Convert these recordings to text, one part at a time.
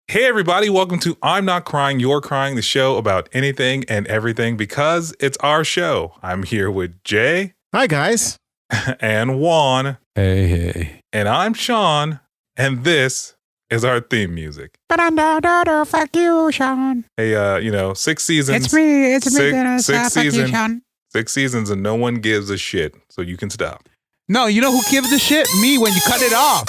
Hey everybody, welcome to I'm Not Crying, You're Crying, the show about anything and everything because it's our show. I'm here with Jay. Hi guys. And Juan. Hey. And I'm Sean, and this is our theme music. Fuck you, Sean. Hey, 6 seasons. It's me, Dennis. Six Fuck you, seasons. Sean. 6 seasons and no one gives a shit, so you can stop. No, you know who gives a shit? Me when you cut it off.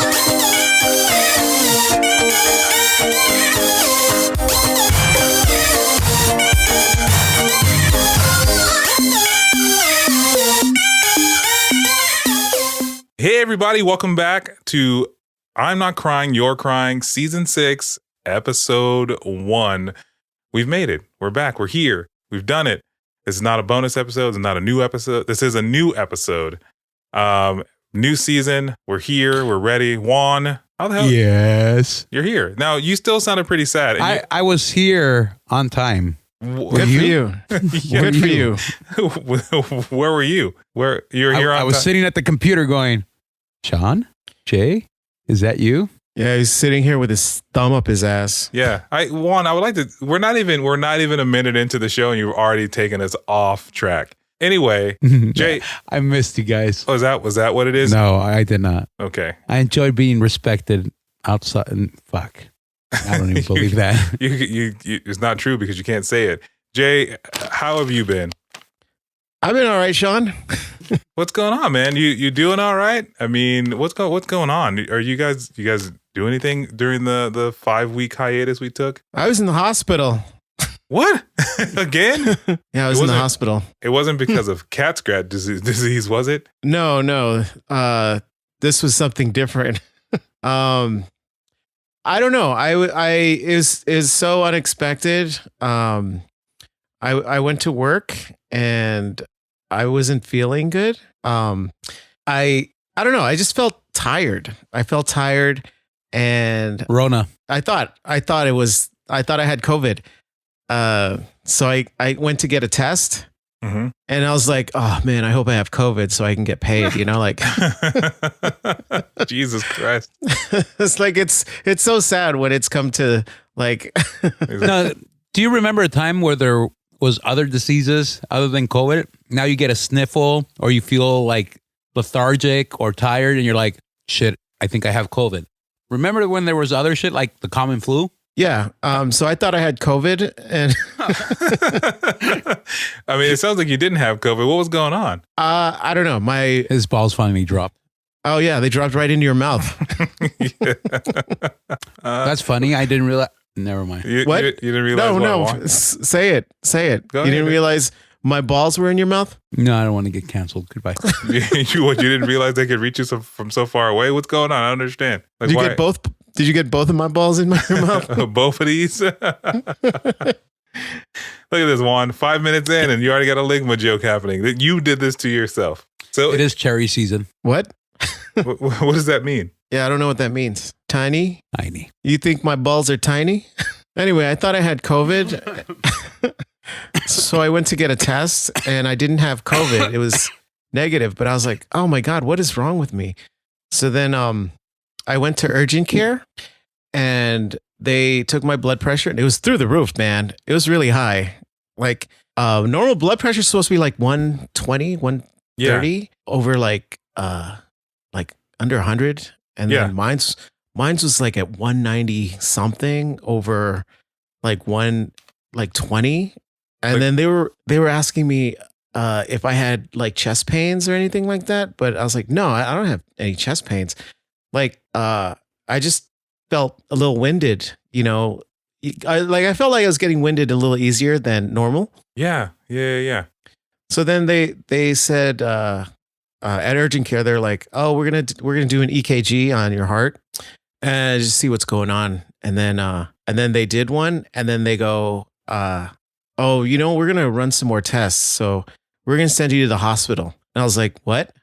Hey everybody, welcome back to I'm Not Crying, You're Crying, Season 6, Episode 1. We've made it. We're back. We're here. We've done it. This is not a bonus episode. It's not a new episode. This is a new episode. New season. We're here. We're ready. Juan, how the hell? Yes. You're here. Now, you still sounded pretty sad. And I was here on time. Good for you. Good for you. Where were you? Where you're here? I was sitting at the computer going, Sean, Jay, is that you? Yeah, he's sitting here with his thumb up his ass. Yeah, Juan, I would like to. We're not even a minute into the show, and you've already taken us off track. Anyway, Jay, I missed you guys. was that what it is? No, I did not. Okay. I enjoyed being respected outside. And fuck, I don't even believe that. You it's not true because you can't say it. Jay, how have you been? I've been all right, Sean. What's going on, man? You doing all right? I mean, what's going on? Are you guys do anything during the 5-week hiatus we took? I was in the hospital. What? Again? Yeah, I was in the hospital. It wasn't because of cat scratch disease, was it? No. This was something different. I don't know. It was so unexpected. I went to work and I wasn't feeling good. I don't know. I just felt tired. I felt tired, and Rona. I thought I had COVID. So I went to get a test, and I was like, oh man, I hope I have COVID so I can get paid. You know, like Jesus Christ. It's like it's so sad when it's come to like. Now, do you remember a time where there was other diseases other than COVID? Now you get a sniffle or you feel like lethargic or tired and you're like, shit, I think I have COVID. Remember when there was other shit like the common flu? Yeah. So I thought I had COVID, and I mean, it sounds like you didn't have COVID. What was going on? I don't know. His balls finally dropped. Oh yeah, they dropped right into your mouth. That's funny. I didn't realize. Never mind. What? You didn't realize? No. Say it. Go You ahead. didn't realize my balls were in your mouth? No, I don't want to get canceled. Goodbye. You didn't realize they could reach you from so far away? What's going on? I don't understand. Like, Did you get both? Did you get both of my balls in your mouth? Both of these? Look at this, Juan. 5 minutes in, and you already got a ligma joke happening. That you did this to yourself. So It is cherry season. What? What does that mean? Yeah, I don't know what that means. Tiny? Tiny. You think my balls are tiny? Anyway, I thought I had COVID. So I went to get a test and I didn't have COVID. It was negative, but I was like, oh my God, what is wrong with me? So then I went to urgent care and they took my blood pressure and it was through the roof, man. It was really high. Like normal blood pressure is supposed to be like 120, 130 over like under 100. And then mine's was like at 190 something over like 20. And then they were asking me if I had like chest pains or anything like that. But I was like, no, I don't have any chest pains. Like, I just felt a little winded, you know, I felt like I was getting winded a little easier than normal. Yeah. So then they said, at urgent care, they're like, oh, we're going to do an EKG on your heart and just see what's going on. And then they did one and then they go, oh, you know, we're going to run some more tests. So we're going to send you to the hospital. And I was like, what?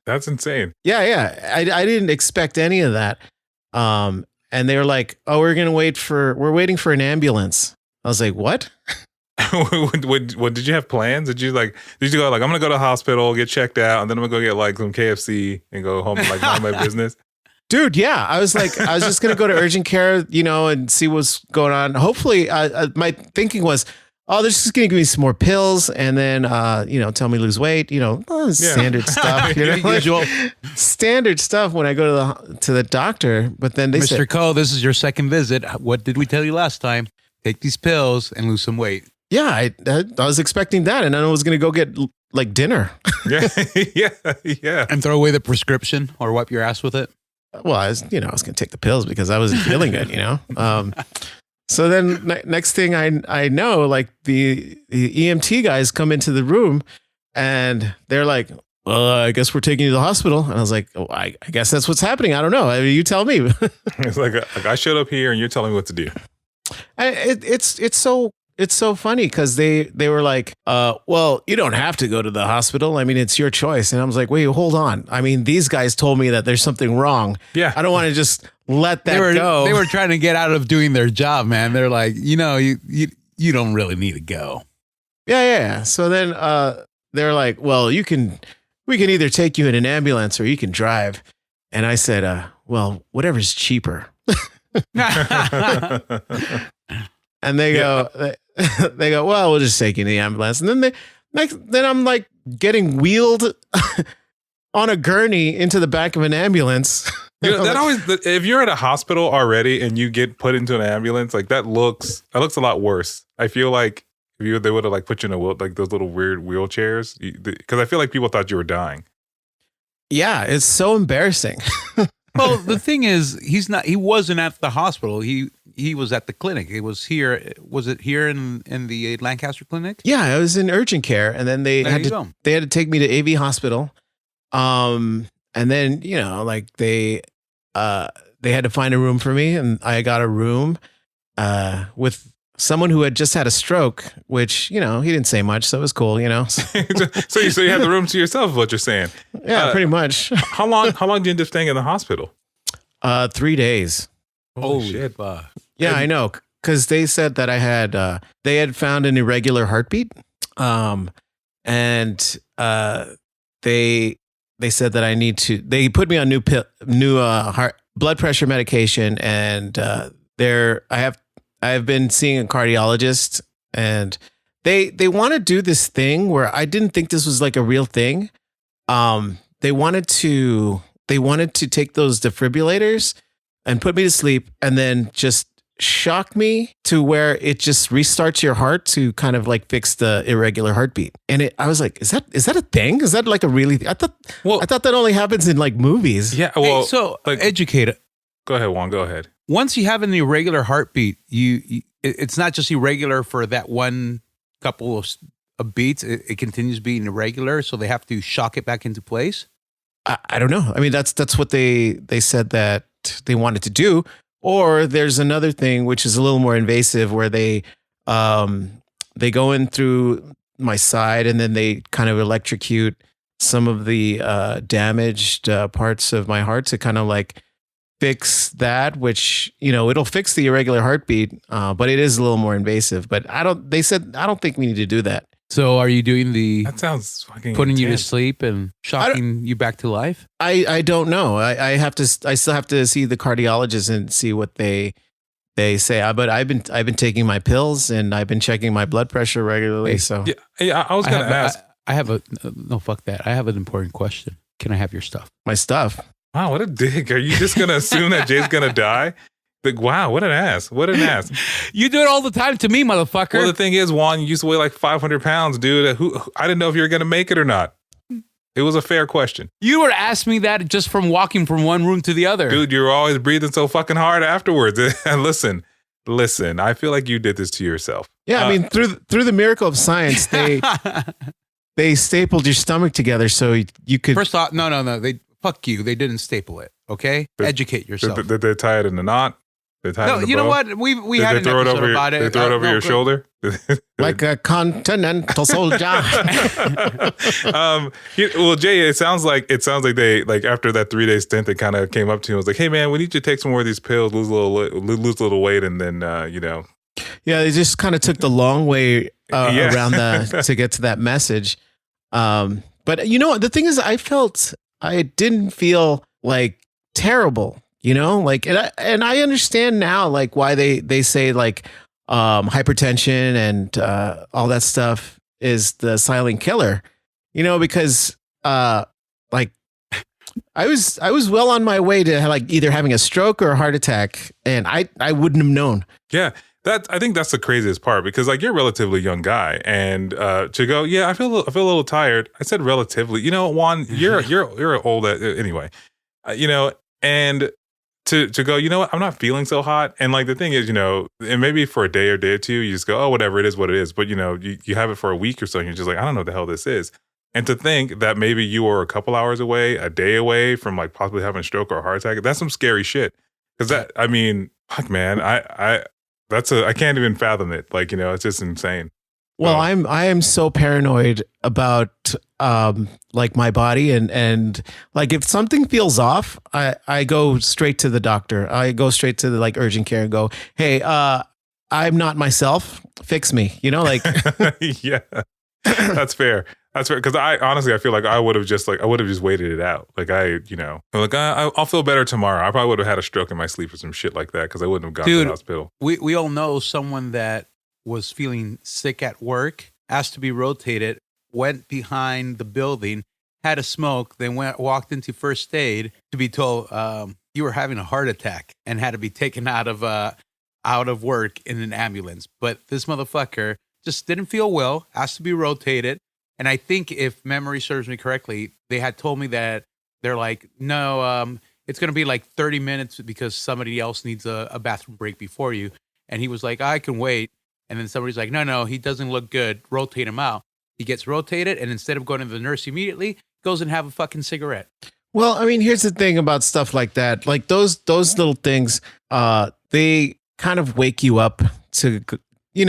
That's insane. Yeah. I didn't expect any of that. And they were like, oh, we're waiting for an ambulance. I was like, what? What did you have plans? Did you go like, I'm going to go to the hospital, get checked out, and then I'm going to go get like some KFC and go home and like mind my business? Dude, yeah. I was just going to go to urgent care, and see what's going on. Hopefully, my thinking was, oh, they're just going to give me some more pills and then, tell me to lose weight, standard stuff, Usual. standard stuff when I go to the doctor. But then they Mr. said, Cole, this is your second visit. What did we tell you last time? Take these pills and lose some weight. yeah, I was expecting that. And then I was going to go get like dinner. Yeah, yeah. And throw away the prescription or wipe your ass with it. Well, I was going to take the pills because I wasn't feeling good, So then next thing I know, like the EMT guys come into the room and they're like, well, I guess we're taking you to the hospital. And I was like, oh, I guess that's what's happening. I don't know. I mean, you tell me. It's like I showed up here and you're telling me what to do. It's so funny because they were like, well, you don't have to go to the hospital. I mean, it's your choice. And I was like, wait, hold on. I mean, these guys told me that there's something wrong. Yeah. I don't want to just let that go. They were trying to get out of doing their job, man. They're like, you don't really need to go. Yeah. So then they're like, well, we can either take you in an ambulance or you can drive. And I said, well, whatever's cheaper. And they go, well, we'll just take you in the ambulance. And then I'm like getting wheeled on a gurney into the back of an ambulance. If you're at a hospital already and you get put into an ambulance, like that looks a lot worse. I feel like if they would have like put you in like those little weird wheelchairs, because I feel like people thought you were dying. Yeah, it's so embarrassing. Well, the thing is, he wasn't at the hospital. He was at the clinic. It was here. Was it here in the Lancaster clinic? Yeah, I was in urgent care, and then they had to take me to AV hospital. And then like they had to find a room for me, and I got a room with someone who had just had a stroke, which he didn't say much, so it was cool, So you had the room to yourself, is what you're saying? Yeah, pretty much. How long did you end up staying in the hospital? 3 days. Holy shit! Yeah, I know, because they said that I had they had found an irregular heartbeat, and they said that I need to. They put me on new blood pressure medication, and I have been seeing a cardiologist, and they want to do this thing where I didn't think this was like a real thing. They wanted to take those defibrillators and put me to sleep and then just shock me to where it just restarts your heart to kind of like fix the irregular heartbeat. And I was like, is that a thing? Is that like a really, I thought that only happens in like movies. Yeah. Well, hey, so like, educate it. Go ahead, Juan. Go ahead. Once you have an irregular heartbeat, it's not just irregular for that one couple of beats. It continues being irregular, so they have to shock it back into place. I don't know. I mean, that's what they said that they wanted to do. Or there's another thing which is a little more invasive, where they go in through my side and then they kind of electrocute some of the damaged parts of my heart to kind of like fix that, which it'll fix the irregular heartbeat, but it is a little more invasive. But they said I don't think we need to do that. So are you doing that sounds fucking putting intense. you to sleep and shocking you back to life? I don't know. I still have to see the cardiologist and see what they say. But I've been taking my pills and I've been checking my blood pressure regularly. So yeah, I was gonna ask. No, fuck that. I have an important question. Can I have your stuff? My stuff. Wow, what a dick. Are you just gonna assume that Jay's gonna die? Like, wow, what an ass. What an ass. You do it all the time to me, motherfucker. Well, the thing is, Juan, you used to weigh like 500 pounds, dude. I didn't know if you were going to make it or not. It was a fair question. You were asking me that just from walking from one room to the other. Dude, you were always breathing so fucking hard afterwards. And listen, I feel like you did this to yourself. Yeah, I mean, through the miracle of science, they stapled your stomach together so you could... First off, no. Fuck you. They didn't staple it, okay? Educate yourself. Did they tie it in a knot? No, you know what? We had an episode about it. They throw it over your shoulder? Like a continental soldier. Well, Jay, it sounds like they, like, after that 3-day stint, they kind of came up to you and was like, hey, man, we need you to take some more of these pills, lose a little weight, and then, Yeah, they just kind of took the long way around to get to that message. But the thing is, I didn't feel like terrible, like, and I understand now, like, why they say, like, hypertension and all that stuff is the silent killer, because like I was well on my way to like either having a stroke or a heart attack, and I wouldn't have known. Yeah. I think that's the craziest part, because like you're a relatively young guy, and to go, yeah, I feel a little tired. I said relatively, Juan, you're old anyway, and to go, what, I'm not feeling so hot. And like the thing is, and maybe for a day or two, you just go, oh, whatever, it is what it is. But you have it for a week or so, and you're just like, I don't know what the hell this is. And to think that maybe you were a couple hours away, a day away from like possibly having a stroke or a heart attack, that's some scary shit. Because fuck, man, I can't even fathom it. Like, it's just insane. Well, I am so paranoid about like my body and like if something feels off, I go straight to the doctor. I go straight to the like urgent care and go, hey, I'm not myself. Fix me. Like yeah, that's fair. That's fair. Because I feel like I would have just waited it out. Like I'll feel better tomorrow. I probably would have had a stroke in my sleep or some shit like that because I wouldn't have gone to the hospital. We all know someone that was feeling sick at work, asked to be rotated, went behind the building, had a smoke, then walked into first aid to be told you were having a heart attack and had to be taken out of work in an ambulance. But this motherfucker just didn't feel well, asked to be rotated. And I think if memory serves me correctly, they had told me that they're like, no, it's going to be like 30 minutes because somebody else needs a bathroom break before you. And he was like, I can wait. And then somebody's like, no, he doesn't look good. Rotate him out. He gets rotated. And instead of going to the nurse immediately, goes and have a fucking cigarette. Well, I mean, here's the thing about stuff like that. Like those little things, they kind of wake you up to you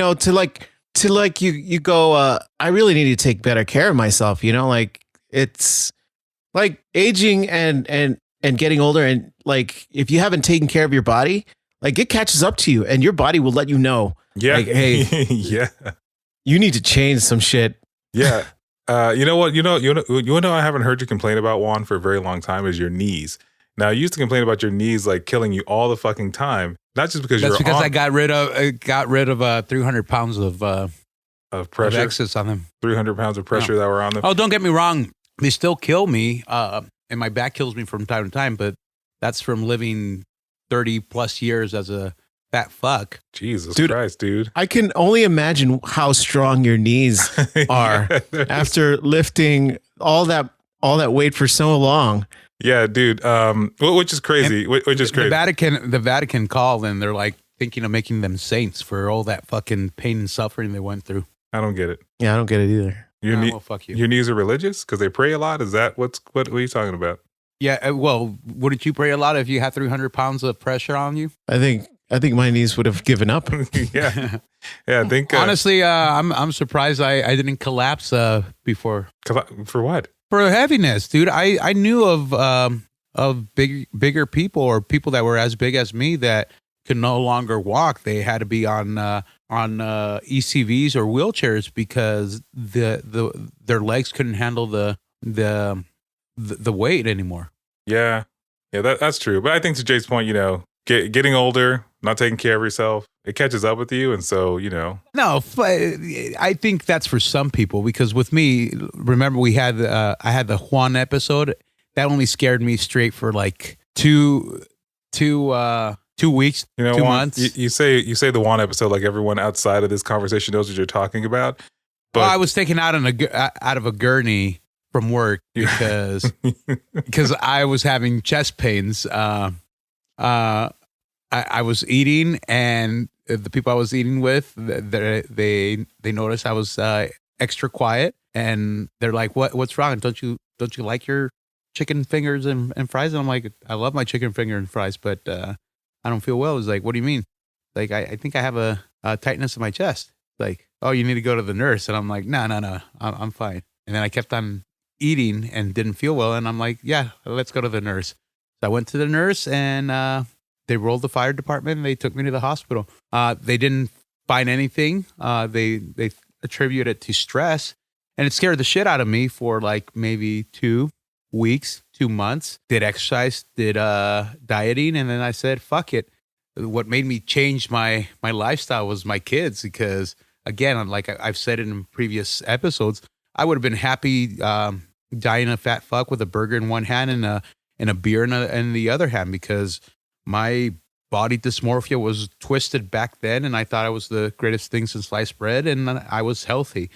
go, I really need to take better care of myself. Like it's like aging and getting older. And like, if you haven't taken care of your body, like it catches up to you and your body will let you know. Yeah. Like, hey, yeah, you need to change some shit. Yeah. You know what? I haven't heard you complain about, Juan, for a very long time is your knees. Now, you used to complain about your knees like killing you all the fucking time. Not just because I got rid of 300 pounds of pressure, of excess on them. 300 pounds of pressure that were on them. Oh, don't get me wrong. They still kill me, and my back kills me from time to time, but that's from living 30 plus years as a fat fuck. Jesus Christ, dude. I can only imagine how strong your knees are after lifting all that weight for so long. Yeah, dude. Which is crazy. Which is crazy. The Vatican called and they're like thinking of making them saints for all that fucking pain and suffering they went through. I don't get it. Yeah, I don't get it either. Well, fuck you. Your knees are religious because they pray a lot. Is that what are you talking about? Yeah. Well, wouldn't you pray a lot if you had 300 pounds of pressure on you? I think my knees would have given up. Yeah. I think honestly, I'm surprised I didn't collapse before. For what? For heaviness, dude. I knew of bigger people or people that were as big as me that could no longer walk. They had to be on ECVs or wheelchairs because their legs couldn't handle the weight anymore. Yeah, that's true. But I think to Jay's point, getting older, not taking care of yourself, it catches up with you, and so No, I think that's for some people because with me, remember I had the Juan episode that only scared me straight for like two weeks, 2 months. You say the Juan episode like everyone outside of this conversation knows what you're talking about. But I was taken out of a gurney from work because I was having chest pains. I was eating, and the people I was eating with, they noticed I was extra quiet, and they're like, "What's wrong? Don't you like your chicken fingers and fries?" And I'm like, "I love my chicken finger and fries, but I don't feel well." It's like, "What do you mean?" Like, I think I have a tightness in my chest. Like, "Oh, you need to go to the nurse." And I'm like, no, I'm fine. And then I kept on eating and didn't feel well, and I'm like, "Yeah, let's go to the nurse." So I went to the nurse, and they rolled the fire department, and they took me to the hospital. They didn't find anything. They attributed it to stress, and it scared the shit out of me for like maybe 2 weeks, 2 months, did exercise, did dieting, and then I said, fuck it. What made me change my lifestyle was my kids, because again, like I've said it in previous episodes, I would have been happy dying a fat fuck with a burger in one hand and a beer in the other hand, because my body dysmorphia was twisted back then, and I thought I was the greatest thing since sliced bread, and I was healthy.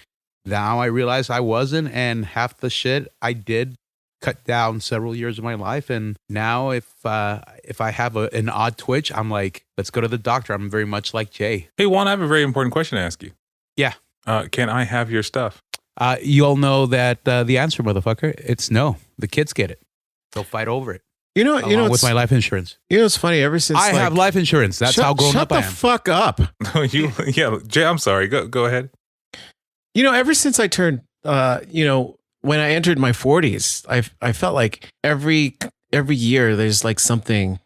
Now I realize I wasn't, and half the shit I did cut down several years of my life. And now if I have an odd twitch, I'm like, let's go to the doctor. I'm very much like Jay. Hey, Juan, I have a very important question to ask you. Yeah. Can I have your stuff? You all know that the answer, motherfucker. It's no. The kids get it. They'll fight over it. You know, with my life insurance. You know, it's funny. Ever since I have life insurance. That's how grown up I am. Shut the fuck up. Yeah, Jay, I'm sorry. Go ahead. You know, ever since I turned, when I entered my 40s, I felt like every year there's like something,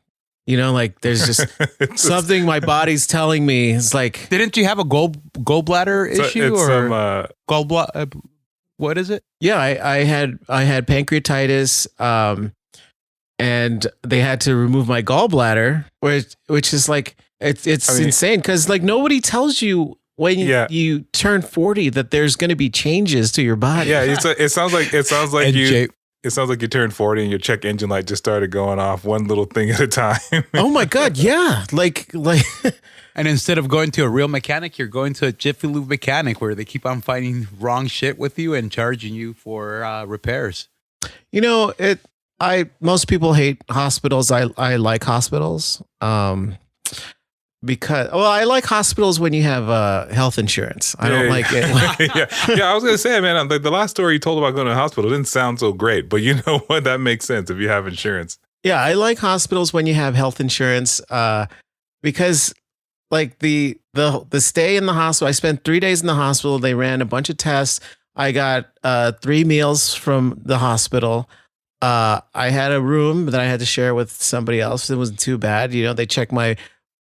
like there's just something my body's telling me. It's like, didn't you have a gallbladder issue or gallbladder? What is it? Yeah, I had pancreatitis, and they had to remove my gallbladder, which is like it's insane, because like nobody tells you when you turn 40 that there's going to be changes to your body. Yeah, it sounds like you turned 40 and your check engine light just started going off one little thing at a time. Oh my God, yeah, like. And instead of going to a real mechanic, you're going to a Jiffy Lube mechanic where they keep on finding wrong shit with you and charging you for repairs. Most people hate hospitals. I like hospitals. Because I like hospitals when you have health insurance. I don't like it. Yeah. I was gonna say, man, the last story you told about going to the hospital didn't sound so great, but you know what? That makes sense if you have insurance. Yeah, I like hospitals when you have health insurance, because like the stay in the hospital. I spent 3 days in the hospital. They ran a bunch of tests. I got 3 meals from the hospital. I had a room that I had to share with somebody else. It wasn't too bad. They checked my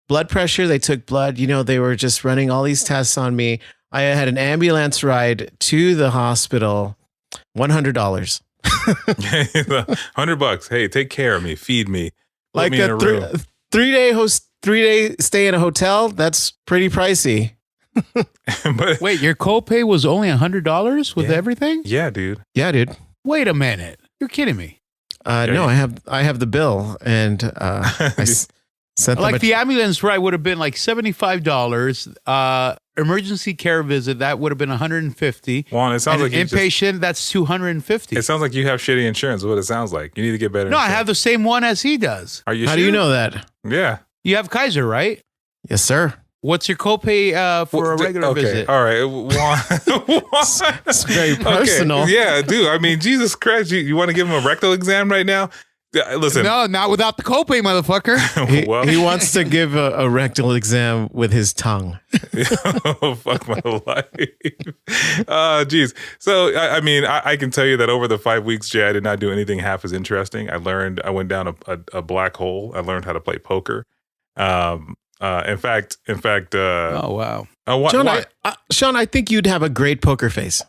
blood pressure. They took blood. They were just running all these tests on me. I had an ambulance ride to the hospital, $100. $100. Hey, take care of me. Feed me. Like me in a a room. 3-day stay in a hotel. That's pretty pricey. But wait, your copay was only $100 with everything? Yeah, dude. Yeah, dude. Wait a minute. You're kidding me. No, I have the bill, and I sent them like the ambulance ride would have been like $75. Emergency care visit, that would have been $150. Juan, it sounds like inpatient, that's $250. It sounds like you have shitty insurance. Is what it sounds like. You need to get better. No, insurance. I have the same one as he does. Are you? How sure? do you know that? Yeah. You have Kaiser, right? Yes, sir. What's your copay for a regular visit? All right. Juan. It's very personal. Okay. Yeah, dude. I mean, Jesus Christ. You want to give him a rectal exam right now? Listen. No, not without the copay, motherfucker. He wants to give a rectal exam with his tongue. Oh, fuck my life. Geez. So, I mean, I can tell you that over the 5 weeks, Jay, I did not do anything half as interesting. I went down a black hole. I learned how to play poker. In fact. Oh, wow. Sean, I think you'd have a great poker face.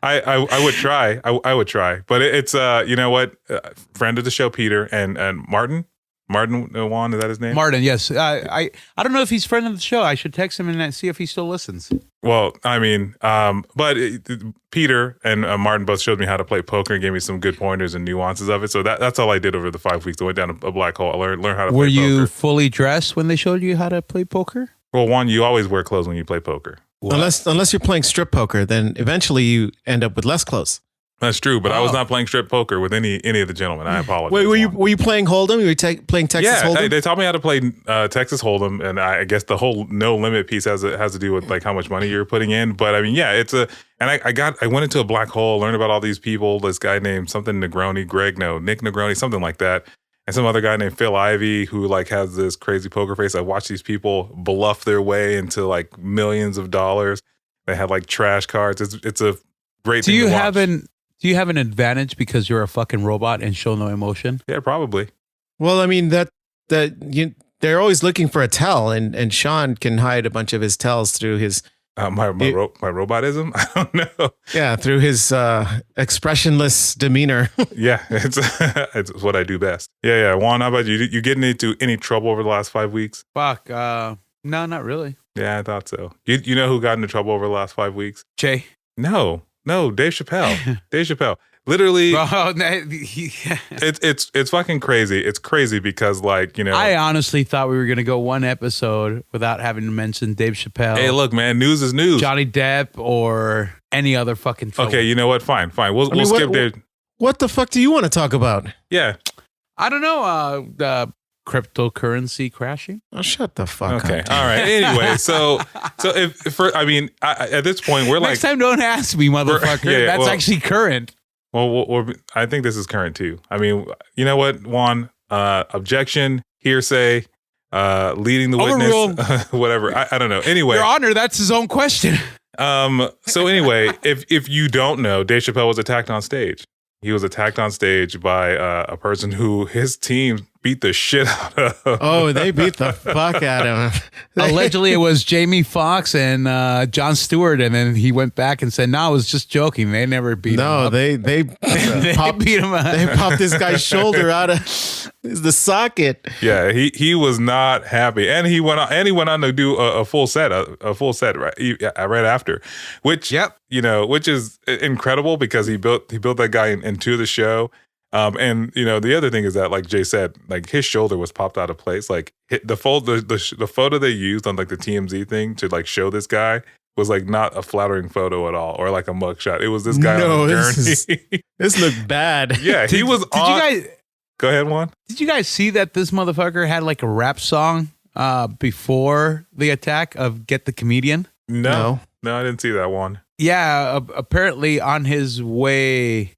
I would try. I would try, but it's you know what? Friend of the show, Peter and Martin Juan, is that his name? Martin, yes. I don't know if he's friend of the show. I should text him and see if he still listens. Well, I mean, but Peter and Martin both showed me how to play poker and gave me some good pointers and nuances of it. So that's all I did over the 5 weeks. I went down a black hole. I learned how to play poker. Were you fully dressed when they showed you how to play poker? Well, Juan, you always wear clothes when you play poker. What? Unless you're playing strip poker, then eventually you end up with less clothes. That's true, but I was not playing strip poker with any of the gentlemen. I apologize. Wait, were you playing Hold'em? You were playing Texas Hold'em? Yeah, they taught me how to play Texas Hold'em, and I guess the whole no limit piece has to do with like how much money you're putting in. But I mean, yeah, I went into a black hole, learned about all these people. This guy named something Negroni, Nick Negroni, something like that. And some other guy named Phil Ivey who like has this crazy poker face. I watched these people bluff their way into like millions of dollars. They had like trash cards. It's a great thing to watch. Do you have an advantage because you're a fucking robot and show no emotion? Yeah, probably. Well, I mean they're always looking for a tell, and Sean can hide a bunch of his tells through his My robotism? I don't know. Yeah, through his expressionless demeanor. Yeah, it's what I do best. Yeah. Juan, how about you? You getting into any trouble over the last 5 weeks? Fuck. No, not really. Yeah, I thought so. You know who got into trouble over the last 5 weeks? Jay. No, Dave Chappelle. Dave Chappelle. Literally, it's fucking crazy. It's crazy because, like, you know, I honestly thought we were gonna go one episode without having to mention Dave Chappelle. Hey, look, man, news is news. Johnny Depp or any other fucking trouble. Okay, you know what? Fine. We'll skip Dave. What the fuck do you want to talk about? Yeah, I don't know. The cryptocurrency crashing. Oh, shut the fuck okay. up. All right. Anyway, so at this point, we're like, Next time, don't ask me, motherfucker. Yeah, That's well- actually current. well, I think this is current too. I mean, you know what, Juan? Objection, hearsay, leading the witness, whatever. I don't know. Anyway, Your Honor, that's his own question. So anyway, if you don't know, Dave Chappelle was attacked on stage. He was attacked on stage by a person who his team beat the shit out of. Oh, they beat the fuck out of him. Allegedly, it was Jamie Foxx and Jon Stewart, and then he went back and said, "No, I was just joking. They never beat him." No, up. they They popped, beat him up. they popped this guy's shoulder out of the socket. Yeah, he was not happy, and he went on to do a full set, right after, which which is incredible because he built that guy into the show. And you know, the other thing is that, like Jay said, like his shoulder was popped out of place. Like the photo they used on like the TMZ thing to like show this guy was like not a flattering photo at all, or like a mugshot. It was this guy on a journey. This looked bad. Yeah, he was. Did you guys? Go ahead, Juan. Did you guys see that this motherfucker had like a rap song before the attack of Get the Comedian? No, I didn't see that one. Yeah, apparently on his way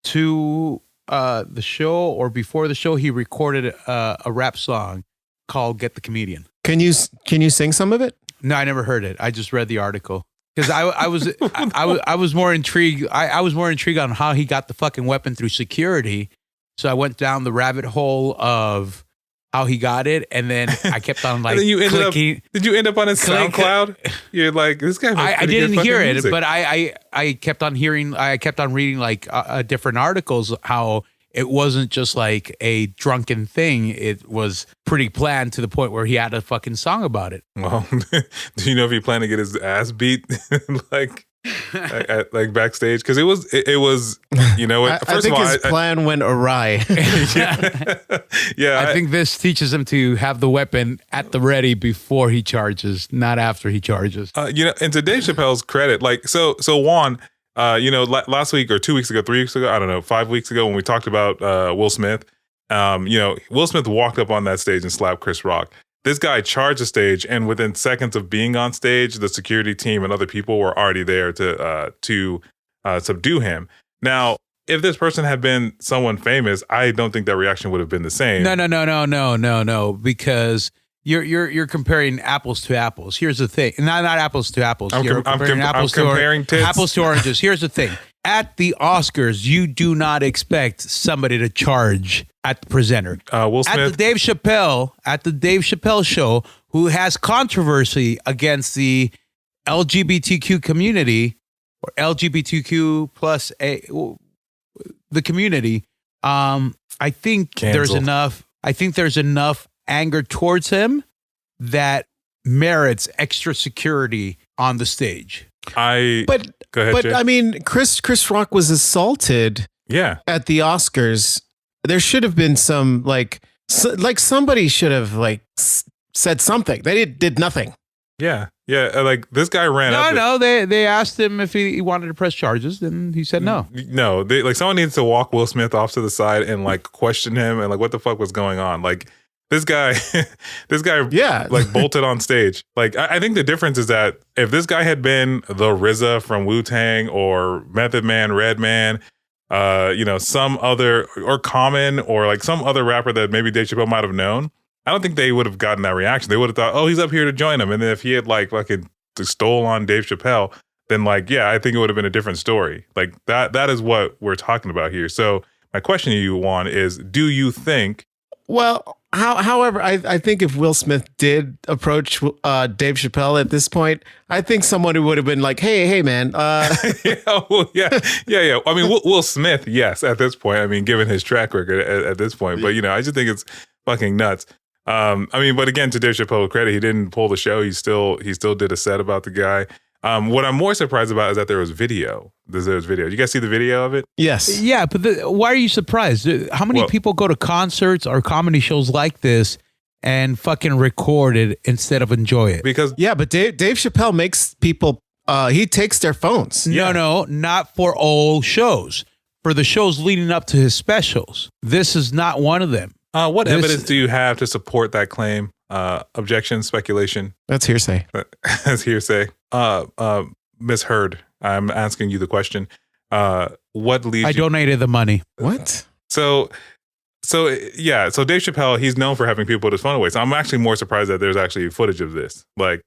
to the show or before the show, he recorded a rap song called "Get the Comedian." Can you sing some of it? No, I never heard it. I just read the article because I was more intrigued. I was more intrigued on how he got the fucking weapon through security. So I went down the rabbit hole of how he got it, and then I kept on like then you ended clicking. Did you end up on his SoundCloud? You're like, this guy. I didn't hear it, but I kept on hearing. I kept on reading like different articles how it wasn't just like a drunken thing. It was pretty planned to the point where he had a fucking song about it. Well, do you know if he planned to get his ass beat like backstage? Because it was you know what? I think his plan went awry. Yeah, I think this teaches him to have the weapon at the ready before he charges, not after he charges. you know, and to Dave Chappelle's credit, like so Juan, you know, last week or 2 weeks ago, 3 weeks ago, I don't know, 5 weeks ago when we talked about Will Smith, you know, Will Smith walked up on that stage and slapped Chris Rock. This guy charged the stage, and within seconds of being on stage, the security team and other people were already there to subdue him. Now, if this person had been someone famous, I don't think that reaction would have been the same. No, because you're comparing apples to apples. Here's the thing. Not apples to apples. I'm comparing tits. Apples to oranges. Here's the thing. At the Oscars, you do not expect somebody to charge at the presenter. Will Smith. At the Dave Chappelle show, who has controversy against the LGBTQ community or LGBTQ plus the community. I think Canceled. there's enough anger towards him that merits extra security on the stage. But Go ahead, Jay. I mean, Chris Rock was assaulted Yeah. at the Oscars. There should have been some like somebody should have like said something. They did nothing. Yeah. Like this guy ran up. No. They asked him if he wanted to press charges, and he said no. No, like someone needs to walk Will Smith off to the side and like question him and like what the fuck was going on. Like this guy, Yeah. like bolted on stage. Like I think the difference is that if this guy had been the RZA from Wu-Tang or Method Man, Redman, you know, some other or Common or like some other rapper that maybe Dave Chappelle might have known, I don't think they would have gotten that reaction. They would have thought, oh, he's up here to join him. And then if he had like fucking stole on Dave Chappelle, then like, yeah, I think it would have been a different story. Like that is what we're talking about here. So my question to you, Juan, is do you think Well, However, I think if Will Smith did approach Dave Chappelle at this point, I think someone would have been like, hey, man. yeah. I mean, Will Smith, yes, at this point. I mean, given his track record at this point. But, I just think it's fucking nuts. I mean, but again, to Dave Chappelle's credit, he didn't pull the show. He still did a set about the guy. What I'm more surprised about is that there was video. There was video. You guys see the video of it? Yes. Yeah, but why are you surprised? How many people go to concerts or comedy shows like this and fucking record it instead of enjoy it? Because but Dave Chappelle makes people, he takes their phones. No, not for all shows. For the shows leading up to his specials. This is not one of them. What evidence do you have to support that claim? Objection, speculation? That's hearsay. That's hearsay. Miss Heard, I'm asking you the question. What leads I donated the money. What? So Dave Chappelle, he's known for having people put his phone away. So I'm actually more surprised that there's actually footage of this. Like,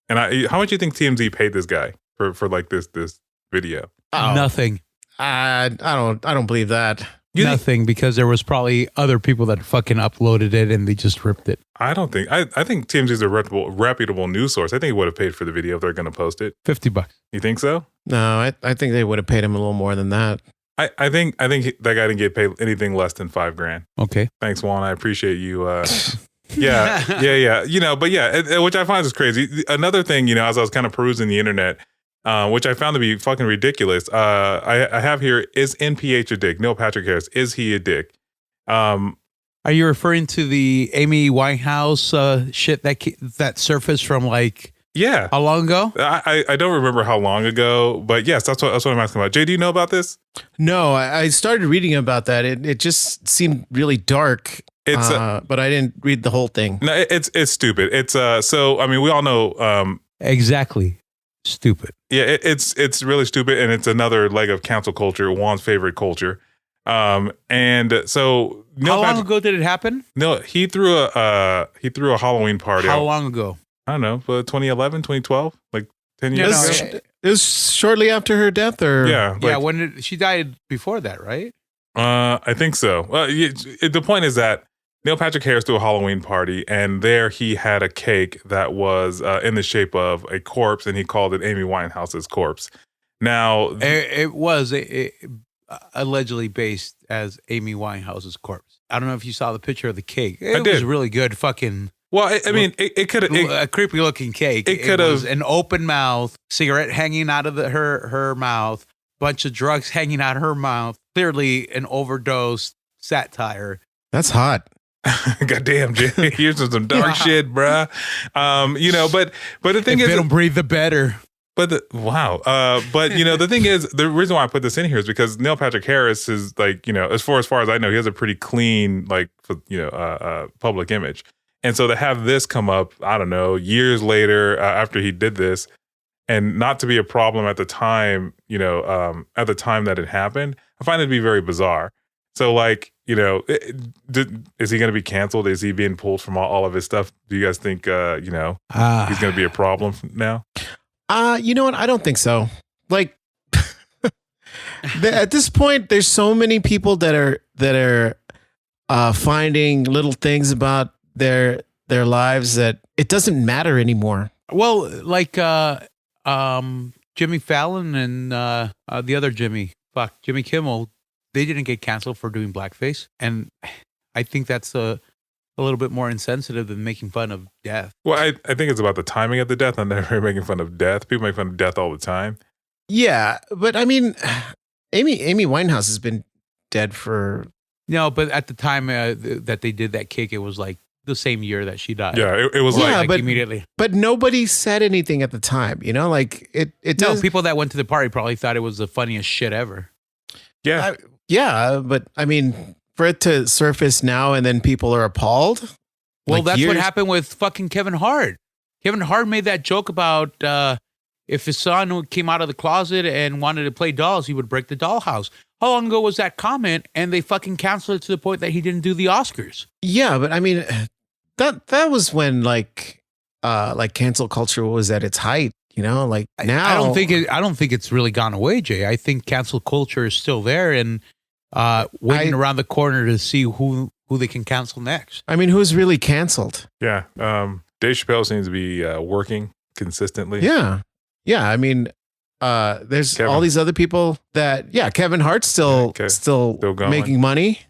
how much do you think TMZ paid this guy for like this video? Nothing. I don't believe that. Nothing, because there was probably other people that fucking uploaded it and they just ripped it. I don't think. I think TMZ is a reputable news source. I think he would have paid for the video if they're going to post it. $50. You think so? No, I think they would have paid him a little more than that. I think that guy didn't get paid anything less than $5,000. Okay. Thanks, Juan. I appreciate you. Yeah. Which I find is crazy. Another thing, as I was kind of perusing the internet, which I found to be fucking ridiculous. I have here, is NPH a dick? Neil Patrick Harris, is he a dick? Are you referring to the Amy Winehouse shit that surfaced from how long ago? I don't remember how long ago, but yes, that's what I'm asking about. Jay, do you know about this? No, I started reading about that. It just seemed really dark. But I didn't read the whole thing. No, it's stupid. It's so I mean, we all know exactly. Stupid. Yeah, it's really stupid, and it's another leg of cancel culture, Juan's favorite culture. And so how long ago did it happen? No, he threw a Halloween party. How long ago? I don't know, but 2011, 2012, like 10 years ago. It was shortly after her death, or when she died before that, right? I think so. Well, the point is that Neil Patrick Harris threw a Halloween party, and there he had a cake that was in the shape of a corpse, and he called it Amy Winehouse's corpse. Now, it was allegedly based as Amy Winehouse's corpse. I don't know if you saw the picture of the cake. It was really good. Fucking. Well, I mean, it could have a creepy looking cake. It could have an open mouth, cigarette hanging out of her mouth, bunch of drugs hanging out of her mouth. Clearly, an overdose satire. That's hot. Goddamn, Jay, here's some dark shit, bruh. But the thing is, they don't breathe, the better. But the thing is, the reason why I put this in here is because Neil Patrick Harris is as far as I know, he has a pretty clean public image, and so to have this come up, I don't know, years later after he did this, and not to be a problem at the time, at the time that it happened, I find it to be very bizarre. So is he going to be canceled? Is he being pulled from all of his stuff? Do you guys think, he's going to be a problem now? You know what? I don't think so. At this point, there's so many people that are finding little things about their lives that it doesn't matter anymore. Well, Jimmy Fallon and the other Jimmy Kimmel, they didn't get canceled for doing blackface. And I think that's a little bit more insensitive than making fun of death. Well, I think it's about the timing of the death. I'm never making fun of death. People make fun of death all the time. Yeah, but I mean, Amy Winehouse has been dead for... No, but at the time that they did that cake, it was like the same year that she died. Yeah, it was immediately. But nobody said anything at the time, No, people that went to the party probably thought it was the funniest shit ever. Yeah. But I mean, for it to surface now and then people are appalled. Well, that's what happened with fucking Kevin Hart. Kevin Hart made that joke about if his son came out of the closet and wanted to play dolls, he would break the dollhouse. How long ago was that comment? And they fucking canceled it to the point that he didn't do the Oscars. Yeah, but I mean, that was when cancel culture was at its height. Now I don't think it's really gone away, Jay. I think cancel culture is still there and waiting around the corner to see who who they can cancel next. I mean, who's really canceled? Yeah. Dave Chappelle seems to be working consistently. Yeah. Yeah. I mean, there's Kevin. all these other people that, Kevin Hart's still going. making money.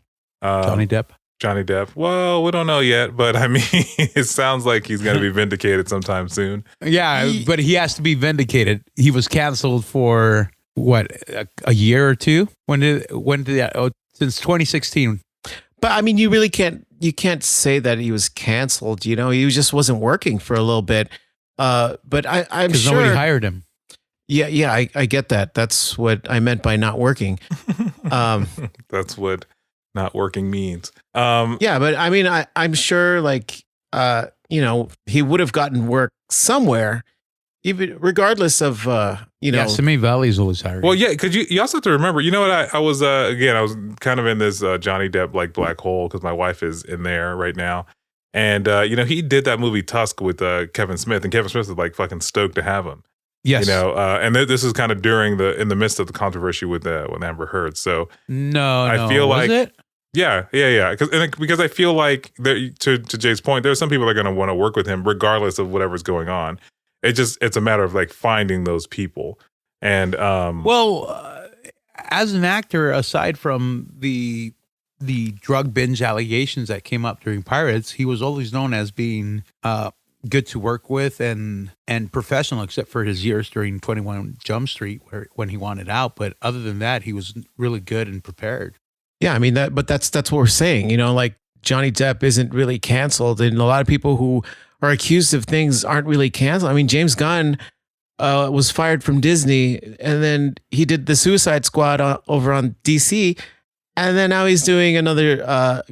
Johnny Depp. Johnny Depp. Well, we don't know yet, but I mean, it sounds like he's going to be vindicated sometime soon. Yeah, but he has to be vindicated. He was canceled for what, a year or two? When did that? Oh, since 2016. But I mean, you can't say that he was canceled. You know, he just wasn't working for a little bit. But I'm because sure nobody hired him. Yeah, I get that. That's what I meant by not working. That's what not working means. Yeah, but I mean, I'm sure, like, he would have gotten work somewhere, even regardless of, Yeah, Simi Valley's always hiring. Well, yeah, because you also have to remember, you know what? I was kind of in this Johnny Depp like black hole because my wife is in there right now. And, he did that movie Tusk with Kevin Smith, and Kevin Smith was like fucking stoked to have him. Yes. And this is kind of in the midst of the controversy with Amber Heard. So I feel was like it? Yeah. Because I feel like to Jay's point, there's some people that are going to want to work with him regardless of whatever's going on. It's a matter of like finding those people. And as an actor, aside from the drug binge allegations that came up during Pirates, he was always known as being good to work with and professional, except for his years during 21 Jump Street when he wanted out. But other than that, he was really good and prepared. Yeah, I mean but that's what we're saying. Like Johnny Depp isn't really canceled, and a lot of people who are accused of things aren't really canceled. I mean, James Gunn was fired from Disney, and then he did the Suicide Squad over on DC. And then now he's doing another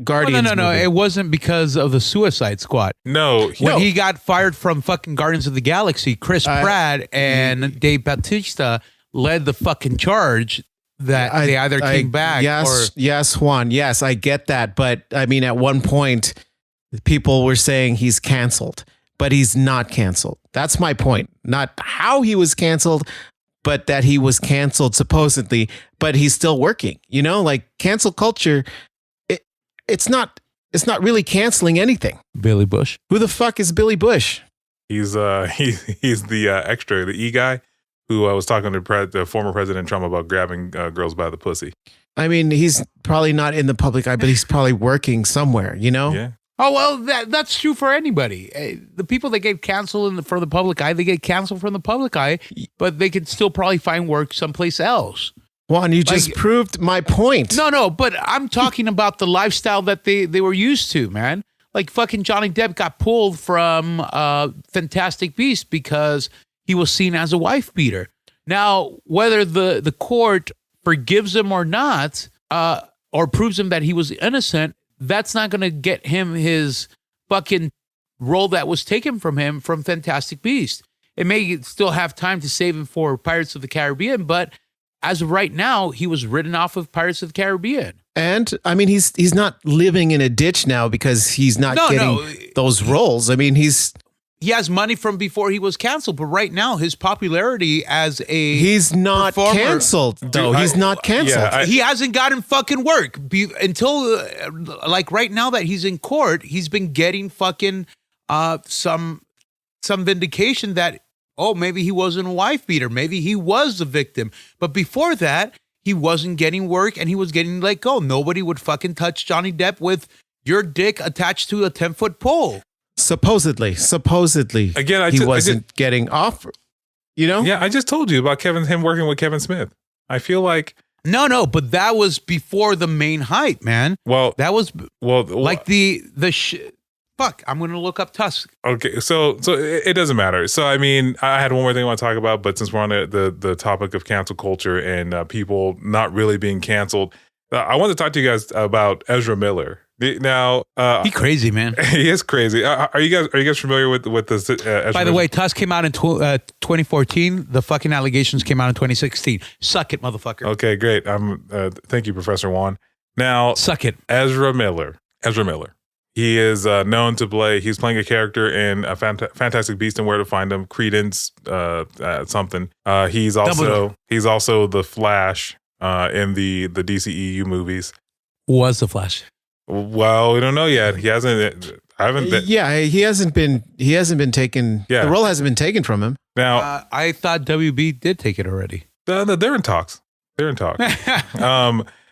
Guardians No. movie. It wasn't because of the Suicide Squad. No. When he got fired from fucking Guardians of the Galaxy, Chris Pratt and Dave Bautista led the fucking charge that they either came back or... Yes, Juan. Yes, I get that. But I mean, at one point, people were saying he's canceled, but he's not canceled. That's my point. Not how he was canceled, but that he was canceled supposedly, but he's still working. Like cancel culture, it's not really canceling anything. Billy Bush. Who the fuck is Billy Bush? He's the extra, the E guy who was talking to the former President Trump about grabbing girls by the pussy. I mean, he's probably not in the public eye, but he's probably working somewhere, Yeah. Oh, well, that's true for anybody. The people that get canceled for the public eye, they get canceled from the public eye, but they could still probably find work someplace else. Juan, you just proved my point. No, but I'm talking about the lifestyle that they were used to, man. Like fucking Johnny Depp got pulled from Fantastic Beasts because he was seen as a wife beater. Now, whether the court forgives him or not, or proves him that he was innocent, that's not going to get him his fucking role that was taken from him from Fantastic Beasts. It may still have time to save him for Pirates of the Caribbean, but as of right now, he was written off of Pirates of the Caribbean. And I mean, he's not living in a ditch now because he's not getting those roles. I mean, he has money from before he was canceled, but right now his popularity as he's not canceled though. He's not canceled. Yeah, he hasn't gotten fucking work until like right now that he's in court. He's been getting fucking some vindication that maybe he wasn't a wife beater, maybe he was the victim. But before that, he wasn't getting work and he was getting let go. Nobody would fucking touch Johnny Depp with your dick attached to a 10-foot pole. Supposedly. Again, he wasn't getting off. Yeah, I just told you about him working with Kevin Smith. I feel like no, but that was before the main hype, man. Well, that was like fuck. I'm gonna look up Tusk. Okay, so it doesn't matter. So I mean, I had one more thing I want to talk about, but since we're on the topic of cancel culture and people not really being canceled, I want to talk to you guys about Ezra Miller. Now, he's crazy, man. He is crazy. Are you guys familiar with this? By the way, Tusk came out in 2014. The fucking allegations came out in 2016. Suck it, motherfucker. Okay, great. Thank you, Professor Juan. Now, suck it, Ezra Miller. He is known to play. He's playing a character in a Fantastic Beasts and Where to Find Them. Credence, something. He's also the Flash in the DCEU movies. Was the Flash? Well, we don't know yet. He hasn't. I haven't. Yeah, he hasn't been taken. Yeah. The role hasn't been taken from him. Now, I thought WB did take it already. they're in talks. They're in talks.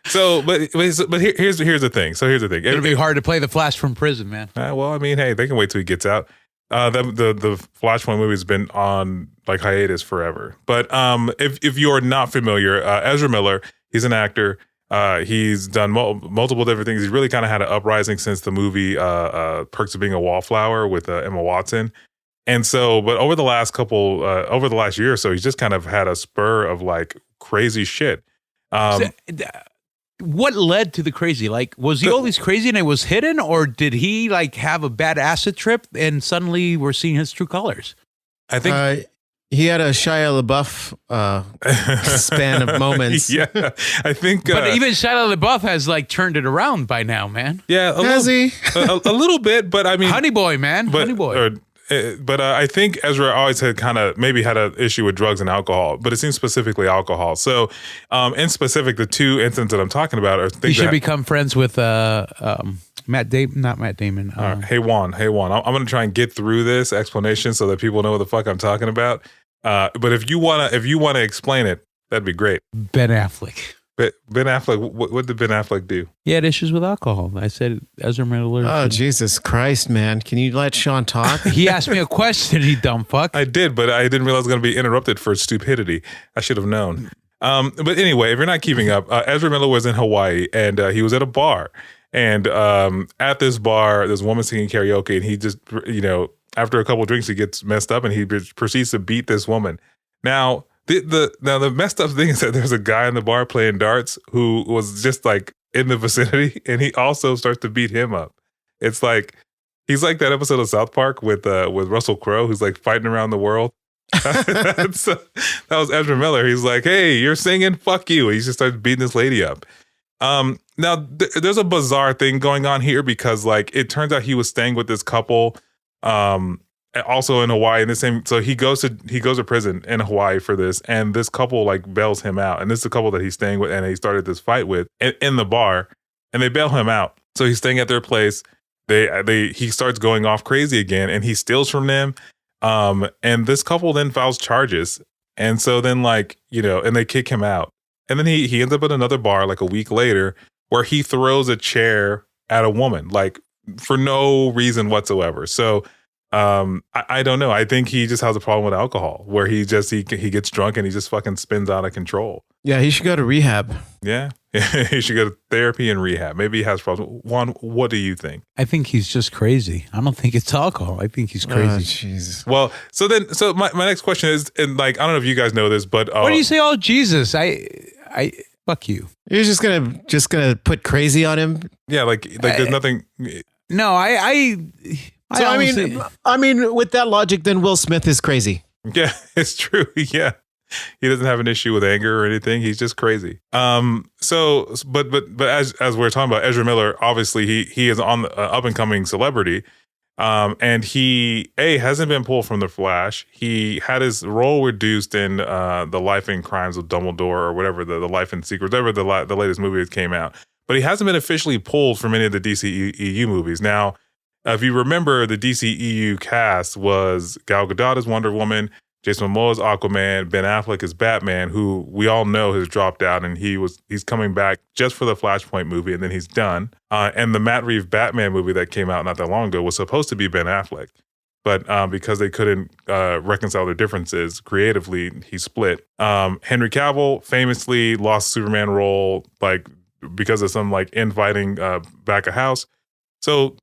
So, but here's the thing. So here's the thing. It'll be hard to play the Flash from prison, man. Well, I mean, hey, they can wait till he gets out. The Flashpoint movie's been on like hiatus forever. But if you're not familiar, Ezra Miller, he's an actor. He's done multiple different things. He's really kind of had an uprising since the movie Perks of Being a Wallflower with Emma Watson. And so, but over the last year or so, he's just kind of had a spur of like crazy shit. What led to the crazy? Like, was he always crazy and it was hidden, or did he like have a bad acid trip and suddenly we're seeing his true colors? I think he had a Shia LaBeouf span of moments. Yeah, I think. But even Shia LaBeouf has like turned it around by now, man. Yeah, Has he? a little bit, but I mean, Honey Boy, man, Honey Boy. But I think Ezra always had maybe had an issue with drugs and alcohol, but it seems specifically alcohol. So, in specific, the two incidents that I'm talking about are things you should become friends with Matt Damon, not Matt Damon. Hey Juan. I'm going to try and get through this explanation so that people know what the fuck I'm talking about. But if you wanna explain it, that'd be great. Ben Affleck. Ben Affleck, what did Ben Affleck do? He had issues with alcohol. I said Ezra Miller. Oh, Jesus Christ, man. Can you let Sean talk? He asked me a question, you dumb fuck. I did, but I didn't realize I was going to be interrupted for stupidity. I should have known. But anyway, if you're not keeping up, Ezra Miller was in Hawaii and he was at a bar. And at this bar, there's a woman singing karaoke, and he just, after a couple of drinks, he gets messed up and he proceeds to beat this woman. Now, the messed up thing is that there's a guy in the bar playing darts who was just like in the vicinity, and he also starts to beat him up. It's like he's like that episode of South Park with Russell Crowe, who's like fighting around the world. That was Ezra Miller. He's like, "Hey, you're singing, fuck you!" He just starts beating this lady up. Now there's a bizarre thing going on here because like it turns out he was staying with this couple. Also in Hawaii, so he goes to prison in Hawaii for this, and this couple like bails him out, and this is a couple that he's staying with, and he started this fight with in the bar, and they bail him out. So he's staying at their place. He starts going off crazy again, and he steals from them. And this couple then files charges, and so then and they kick him out, and then he ends up at another bar like a week later where he throws a chair at a woman like for no reason whatsoever. So. I don't know. I think he just has a problem with alcohol where he gets drunk and he just fucking spins out of control. Yeah, he should go to rehab. Yeah. He should go to therapy and rehab. Maybe he has problems. Juan, what do you think? I think he's just crazy. I don't think it's alcohol. I think he's crazy. Oh, Jesus. Well, so my next question is, and like, I don't know if you guys know this, but what do you say? Oh, Jesus. I fuck you. You're just gonna put crazy on him? Yeah, like there's nothing. No, So I mean, with that logic, then Will Smith is crazy. Yeah, it's true. Yeah, he doesn't have an issue with anger or anything. He's just crazy. So, but as we're talking about Ezra Miller, obviously he is on the up and coming celebrity. And he hasn't been pulled from The Flash. He had his role reduced in the Life and Crimes of Dumbledore or whatever the Life and Secrets, whatever the latest movie that came out. But he hasn't been officially pulled from any of the DCEU movies. Now. If you remember, the DCEU cast was Gal Gadot as Wonder Woman, Jason Momoa as Aquaman, Ben Affleck as Batman, who we all know has dropped out, and he's coming back just for the Flashpoint movie, and then he's done. And the Matt Reeves Batman movie that came out not that long ago was supposed to be Ben Affleck, but because they couldn't reconcile their differences creatively, he split. Henry Cavill famously lost Superman role because of some infighting back of house. So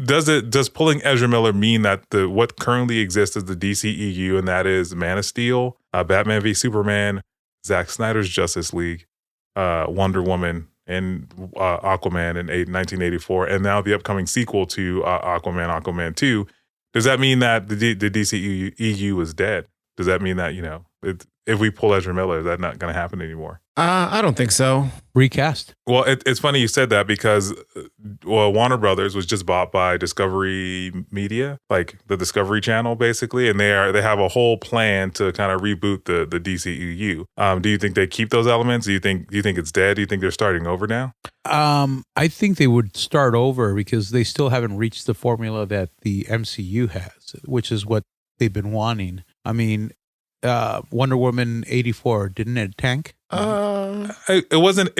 does pulling Ezra Miller mean that what currently exists is the DCEU, and that is Man of Steel, Batman v Superman, Zack Snyder's Justice League, Wonder Woman, and Aquaman in 1984, and now the upcoming sequel to Aquaman 2. Does that mean that the DCEU is dead? Does that mean that if we pull Ezra Miller, is that not going to happen anymore? I don't think so. Recast. Well, it's funny you said that because Warner Brothers was just bought by Discovery Media, like the Discovery Channel, basically, and they have a whole plan to kind of reboot the DCEU. Do you think they keep those elements? Do you think it's dead? Do you think they're starting over now? I think they would start over because they still haven't reached the formula that the MCU has, which is what they've been wanting. I mean, Wonder Woman 84, didn't it tank? It wasn't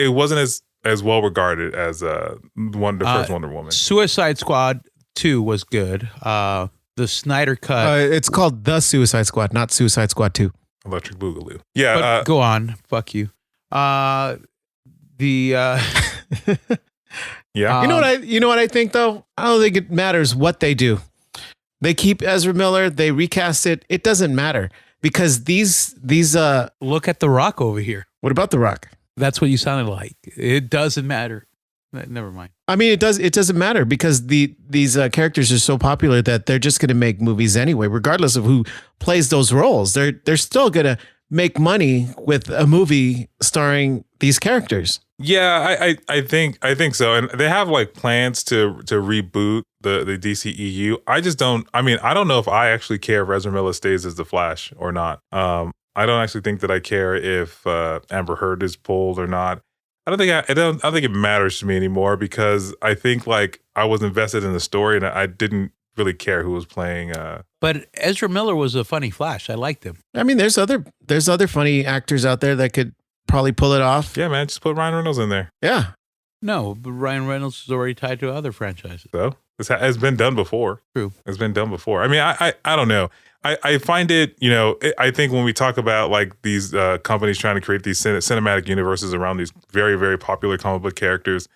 as well regarded as the first Wonder Woman. Suicide Squad 2 was good. The Snyder Cut. It's called The Suicide Squad, not Suicide Squad 2. Electric Boogaloo. Yeah. But go on. Fuck you. Yeah. You know what I think though? I don't think it matters what they do. They keep Ezra Miller, they recast it. It doesn't matter because these look at The Rock over here. What about The Rock? That's what you sounded like. It doesn't matter. Never mind. I mean, it doesn't matter because these characters are so popular that they're just going to make movies anyway, regardless of who plays those roles. They're still going to make money with a movie starring these characters. Yeah, I think so, and they have like plans to reboot the DCEU. I don't know if I actually care if Ezra Miller stays as the Flash or not. I don't actually think that I care if Amber Heard is pulled or not. I don't think it matters to me anymore because I think like I was invested in the story and I didn't really care who was playing. But Ezra Miller was a funny Flash. I liked him. I mean, there's other funny actors out there that could probably pull it off. Yeah, man, just put Ryan Reynolds in there. Yeah. No, but Ryan Reynolds is already tied to other franchises. So it's been done before. True. It's been done before. I mean, I don't know. I find it, I think when we talk about like these companies trying to create these cinematic universes around these very, very popular comic book characters,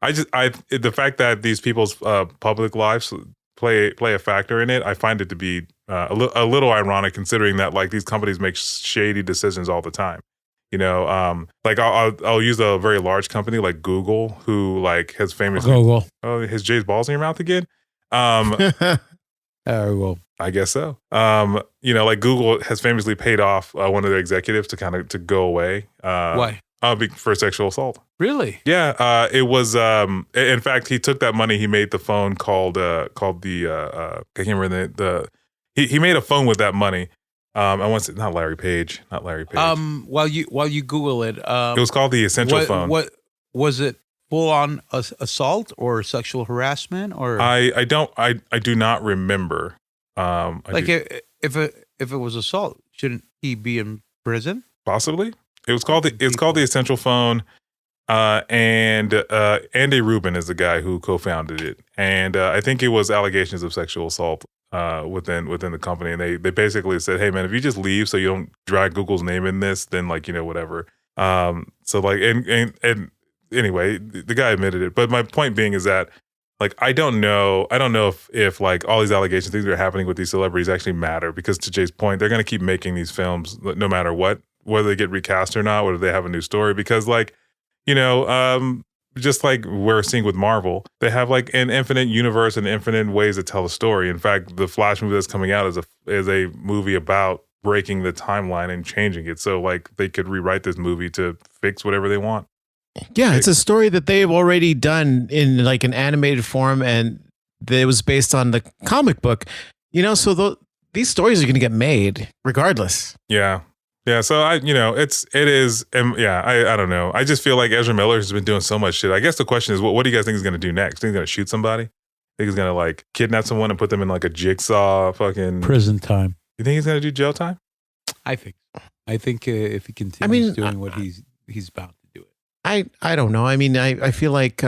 the fact that these people's public lives play a factor in it, I find it to be a little ironic considering that like these companies make shady decisions all the time. Like I'll use a very large company like Google, who like has famously Google. Oh, has Jay's balls in your mouth again? Well, I guess so. Like Google has famously paid off one of their executives to go away. Why? For sexual assault. Really? Yeah. It was. In fact, he took that money. He made the phone called I can't remember he made a phone with that money. I want to say not Larry Page. While you Google it, it was called the Essential Phone. What was it? Full on assault or sexual harassment or I do not remember. If it was assault, shouldn't he be in prison? Possibly. It's called the Essential Phone. And Andy Rubin is the guy who co-founded it, and I think it was allegations of sexual assault within the company, and they basically said, hey man, if you just leave so you don't drag Google's name in this, then like whatever. So like and anyway, the guy admitted it, but my point being is that like I don't know if like all these allegations, things that are happening with these celebrities actually matter, because to Jay's point, they're going to keep making these films no matter what, whether they get recast or not, whether they have a new story, because like just like we're seeing with Marvel, they have like an infinite universe and infinite ways to tell a story. In fact, the Flash movie that's coming out is a movie about breaking the timeline and changing it, so like they could rewrite this movie to fix whatever they want. Yeah, it's a story that they've already done in like an animated form, and it was based on the comic book. So these stories are going to get made regardless. Yeah. So I don't know. I just feel like Ezra Miller has been doing so much shit. I guess the question is, what do you guys think he's going to do next? Think he's going to shoot somebody? Think he's going to like kidnap someone and put them in like a jigsaw fucking prison time? You think he's going to do jail time? I think if he continues doing what he's about to do it. I don't know. I mean, I feel like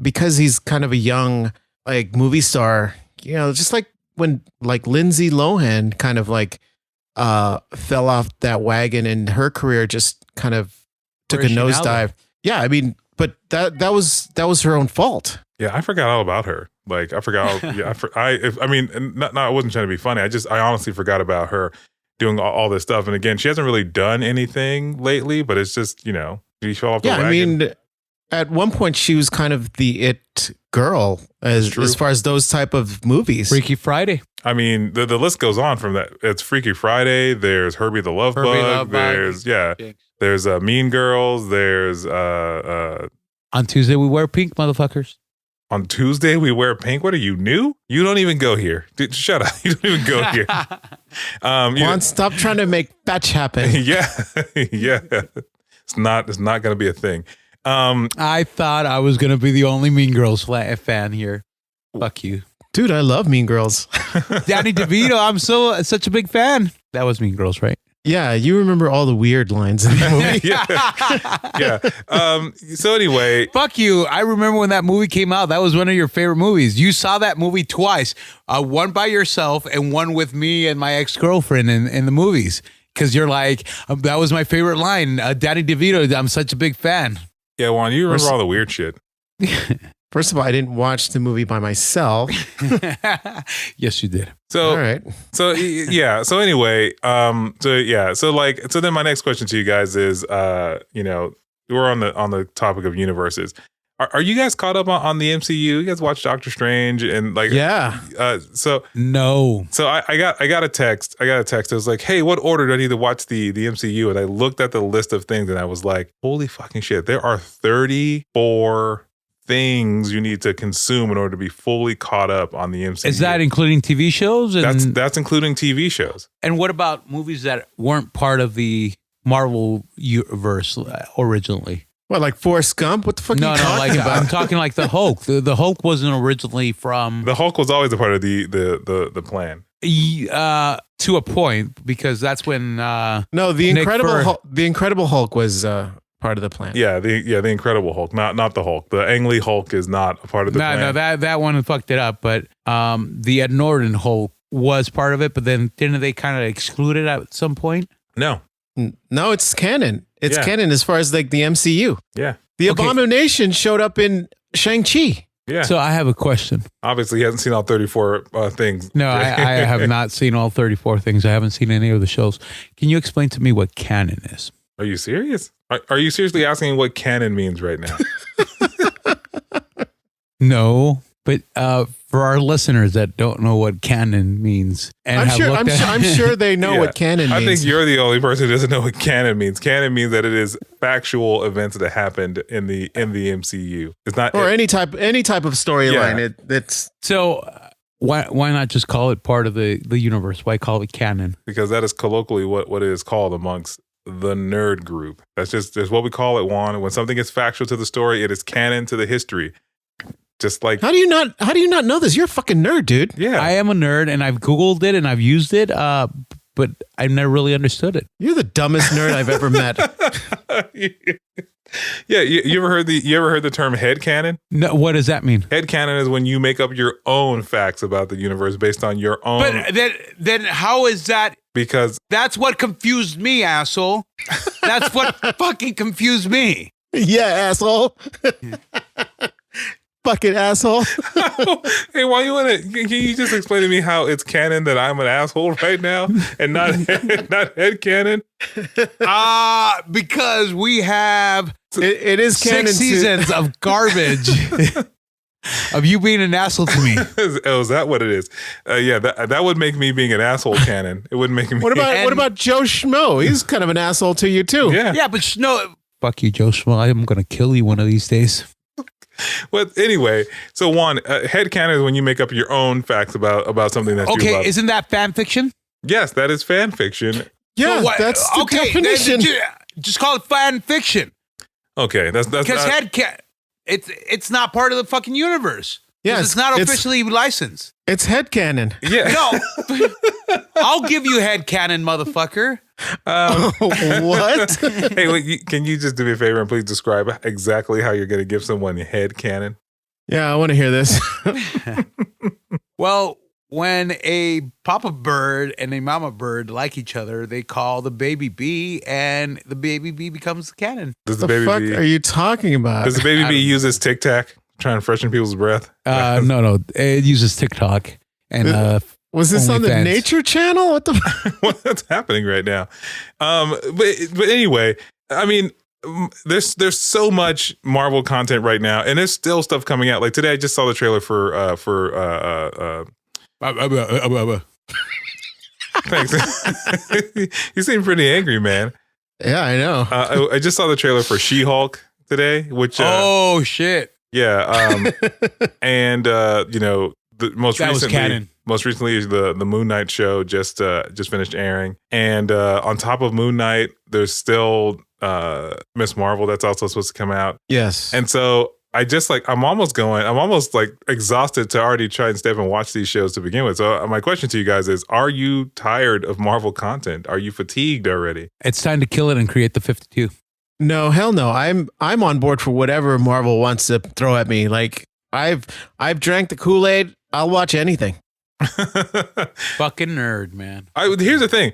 because he's kind of a young like movie star, just like when like Lindsay Lohan kind of like fell off that wagon and her career just kind of took a nosedive. Yeah, I mean, but that was her own fault. Yeah, I forgot all about her. Like I forgot. I wasn't trying to be funny. I honestly forgot about her doing all this stuff. And again, she hasn't really done anything lately, but it's just, she fell off the wagon. I mean, at one point she was kind of the it girl as far as those type of movies. Freaky Friday. I mean, the list goes on from that. It's Freaky Friday. There's Herbie the Love Bug. There's There's Mean Girls. There's On Tuesday we wear pink, motherfuckers. On Tuesday we wear pink. What are you, new? You don't even go here. Dude, shut up. You don't even go here. Juan, stop trying to make fetch happen. Yeah. It's not going to be a thing. I thought I was going to be the only Mean Girls fan here. Fuck you. Dude, I love Mean Girls. Danny DeVito, I'm such a big fan. That was Mean Girls, right? Yeah, you remember all the weird lines in the movie. Yeah. So anyway. Fuck you. I remember when that movie came out. That was one of your favorite movies. You saw that movie twice. One by yourself and one with me and my ex-girlfriend in the movies. Because you're like, that was my favorite line. Danny DeVito, I'm such a big fan. Yeah, Juan, you remember all the weird shit. First of all, I didn't watch the movie by myself. Yes, you did. So, all right. So yeah. So anyway, so then my next question to you guys is, we're on the topic of universes. Are you guys caught up on the MCU? You guys watch Doctor Strange and like, yeah. No. So I got a text. It was like, hey, what order do I need to watch the MCU? And I looked at the list of things and I was like, holy fucking shit. There are 34 things you need to consume in order to be fully caught up on the MCU. Is that including TV shows? That's including TV shows. And what about movies that weren't part of the Marvel universe originally? What, like Forrest Gump? What the fuck are you talking about? I'm talking like the Hulk. The Hulk wasn't originally from... The Hulk was always a part of the plan. To a point, because that's when... no, the Incredible Hulk was... part of the plan. Yeah, the Incredible Hulk, not the Hulk. The Ang Lee Hulk is not a part of the plan. No, that one fucked it up. But the Ed Norton Hulk was part of it. But then didn't they kind of exclude it at some point? No, it's canon. It's canon as far as like the MCU. Yeah, the Abomination showed up in Shang-Chi. Yeah. So I have a question. Obviously, he hasn't seen all 34 things. No, I have not seen all 34 things. I haven't seen any of the shows. Can you explain to me what canon is? Are you serious? Are you seriously asking what canon means right now? No, but for our listeners that don't know what canon means, and I'm sure they know what canon means. I think you're the only person who doesn't know what canon means. Canon means that it is factual events that happened in the MCU. It's not any type of storyline. Yeah. It's so. Why not just call it part of the universe? Why call it canon? Because that is colloquially what it is called amongst the nerd group. That's what we call it, Juan. When something is factual to the story, it is canon to the history. Just like how do you not know this? You're a fucking nerd, dude. Yeah, I am a nerd, and I've Googled it and I've used it, but I've never really understood it. You're the dumbest nerd I've ever met. Yeah, you ever heard the term headcanon? No, what does that mean? Headcanon is when you make up your own facts about the universe based on your own. But then how is that? Because that's what confused me, asshole. That's what fucking confused me. Yeah, asshole. Fucking asshole. Hey, can you just explain to me how it's canon that I'm an asshole right now and not headcanon? Because we have it is canon 6 seasons of garbage of you being an asshole to me. Oh, is that what it is? Yeah, that would make me being an asshole canon. It wouldn't make me. What about Joe Schmo? He's kind of an asshole to you too. Yeah, but no. Fuck you, Joe Schmo. I'm gonna kill you one of these days. But anyway, so Juan, headcanon is when you make up your own facts about something that you love. Okay, isn't that fan fiction? Yes, that is fan fiction. Yeah, that's the definition. Just call it fan fiction. Okay, that's because it's not part of the fucking universe. Yes, it's not officially licensed. It's headcanon. Yeah. No, I'll give you headcanon, motherfucker. What? Hey, wait, can you just do me a favor and please describe exactly how you're going to give someone headcanon? Yeah, I want to hear this. Well, when a papa bird and a mama bird like each other, they call the baby bee, and the baby bee becomes the cannon. Does the fuck are you talking about? Does the baby bee use its Tic Tac, trying to freshen people's breath? No, it uses TikTok and was this on the OnlyFans. Nature Channel? What the? What's happening right now? But anyway, I mean, there's so much Marvel content right now, and there's still stuff coming out. Like today, I just saw the trailer for Thanks. You seem pretty angry, man. Yeah, I know. I just saw the trailer for She-Hulk today, which Oh shit! yeah, and the most recently is the Moon Knight show just finished airing, and on top of Moon Knight, there's still Miss Marvel that's also supposed to come out, Yes. and so I'm almost like exhausted to already try and step and watch these shows to begin with. So my question to you guys is, are you tired of Marvel content? Are you fatigued already? It's time to kill it and create the 52. No, hell no. I'm on board for whatever Marvel wants to throw at me. Like I've drank the Kool-Aid. I'll watch anything. Fucking nerd, man. Here's the thing.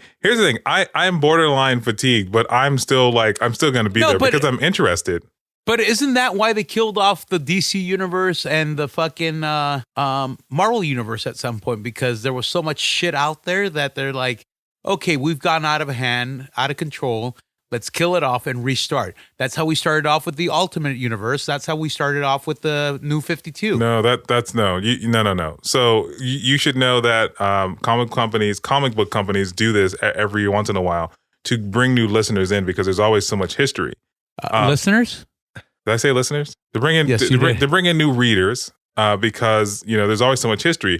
I'm borderline fatigued, but I'm still going to be there because I'm interested. But isn't that why they killed off the DC universe and the fucking Marvel universe at some point? Because there was so much shit out there that they're like, okay, we've gone out of hand, out of control. Let's kill it off and restart. That's how we started off with the Ultimate Universe. That's how we started off with the New 52. No, that's no. No. So you should know that comic book companies do this every once in a while to bring new listeners in because there's always so much history. Listeners? Did I say listeners? To bring in new readers because there's always so much history.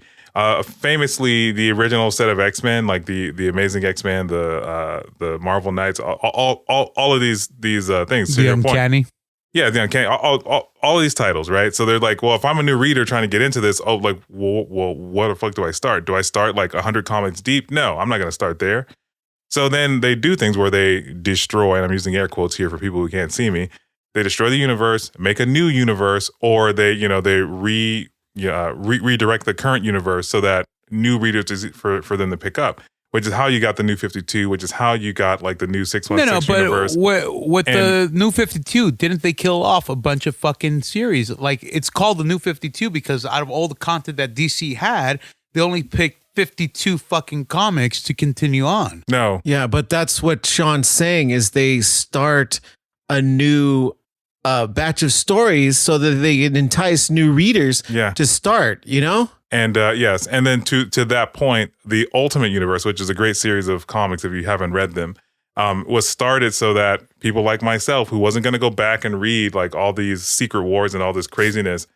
Famously, the original set of X-Men, like the Amazing X-Men, the Marvel Knights, all of these things. The Uncanny. Yeah, the Uncanny. All of these titles, right? So they're like, well, if I'm a new reader trying to get into this, well, what the fuck do I start? Do I start like 100 comics deep? No, I'm not going to start there. So then they do things where they destroy, and I'm using air quotes here for people who can't see me. They destroy the universe, make a new universe, or they redirect the current universe so that new readers for them to pick up, which is how you got the New 52, which is how you got like the New 616 universe. With the New 52, didn't they kill off a bunch of fucking series? Like, it's called the New 52 because out of all the content that DC had, they only picked 52 fucking comics to continue on. No. Yeah, but that's what Sean's saying is they start a new batch of stories so that they can entice new readers to start, And yes, and then to that point, the Ultimate Universe, which is a great series of comics if you haven't read them, was started so that people like myself, who wasn't going to go back and read like all these Secret Wars and all this craziness,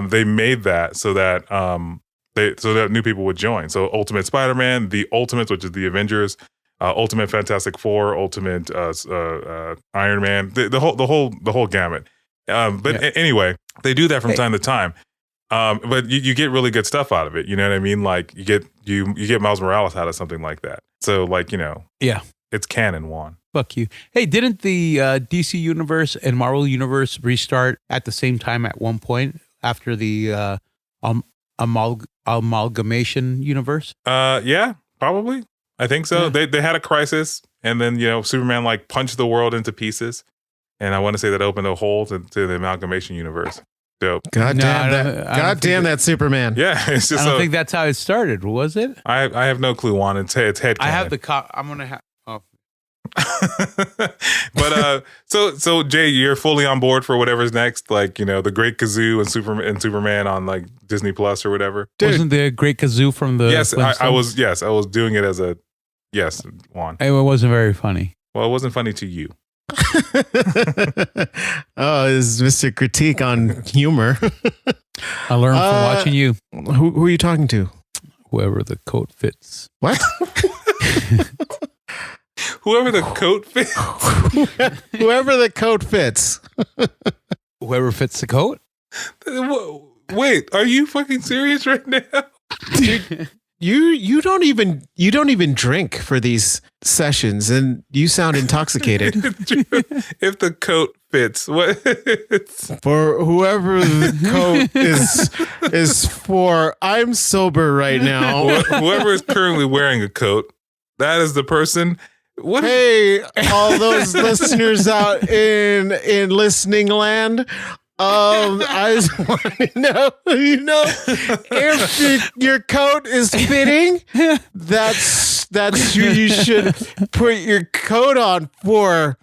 they made that so that new people would join. So Ultimate Spider-Man, the Ultimates, which is the Avengers, Ultimate Fantastic Four, Ultimate Iron Man, the whole gamut. Anyway, they do that from time to time. But you get really good stuff out of it. You know what I mean? Like you get Miles Morales out of something like that. So like it's canon, Juan. Fuck you. Hey, didn't the DC universe and Marvel universe restart at the same time at one point after the amalgamation universe? Yeah, probably. I think so. Yeah. They had a crisis, and then Superman like punched the world into pieces, and I want to say that opened a hole to the amalgamation universe. Dope. God damn that Superman. Yeah, it's just. I don't think that's how it started, was it? I have no clue on it. It's head. I have the I'm gonna have. Oh. But so Jay, you're fully on board for whatever's next, like the Great Kazoo and Superman on like Disney Plus or whatever. Dude. Wasn't there a Great Kazoo from the? Yes, I was. Yes, I was doing it as a. Yes, Juan. It wasn't very funny. Well, it wasn't funny to you. Oh, this is Mr. Critique on humor. I learned from watching you. Who are you talking to? Whoever the coat fits. What? Whoever the coat fits. Whoever the coat fits. Whoever fits the coat? Wait, are you fucking serious right now? Dude, you don't even drink for these sessions, and you sound intoxicated. If the coat fits, what? For whoever the coat is for, I'm sober right now. Whoever is currently wearing a coat, that is the person. What? Hey, all those listeners out in listening land. I just want to know, if your coat is fitting, that's who you should put your coat on for.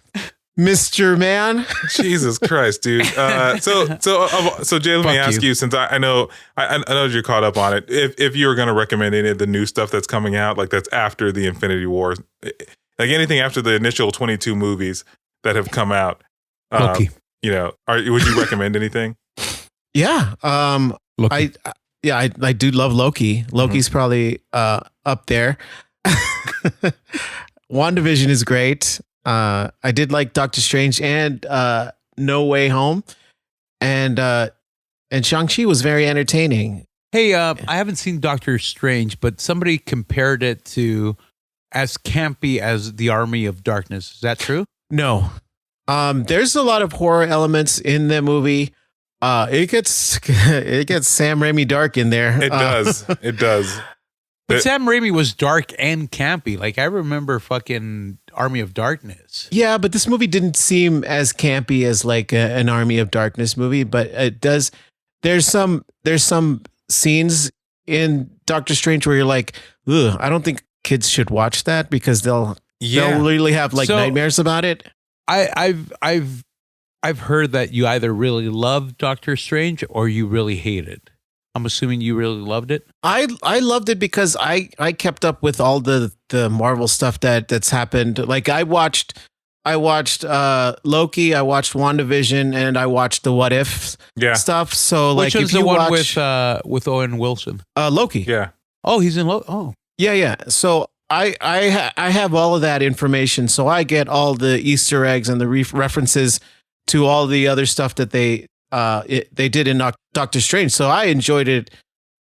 Mr. Man. Jesus Christ, dude. So Jay, let me ask you, since I know you're caught up on it. If you were going to recommend any of the new stuff that's coming out, like that's after the Infinity War, like anything after the initial 22 movies that have come out, Loki. Would you recommend anything? Yeah. Loki. I do love Loki. Loki's probably up there. WandaVision is great. I did like Doctor Strange and No Way Home, and Shang-Chi was very entertaining. Hey, I haven't seen Doctor Strange, but somebody compared it to as campy as The Army of Darkness. Is that true? No. There's a lot of horror elements in the movie. It gets Sam Raimi dark in there. It does. It does. But Sam Raimi was dark and campy. Like I remember fucking Army of Darkness. Yeah, but this movie didn't seem as campy as like an Army of Darkness movie, but it does. There's some scenes in Doctor Strange where you're like, ugh, I don't think kids should watch that because they'll literally have like nightmares about it. I've heard that you either really love Doctor Strange or you really hate it. I'm assuming you really loved it. I loved it because I kept up with all the Marvel stuff that's happened. Like I watched Loki, I watched WandaVision, and I watched the What If stuff. So like, which one's the one with Owen Wilson? Loki. Yeah. Oh, he's in Loki. Oh, yeah. So I have all of that information. So I get all the Easter eggs and the references to all the other stuff that they did in Doctor Strange. So I enjoyed it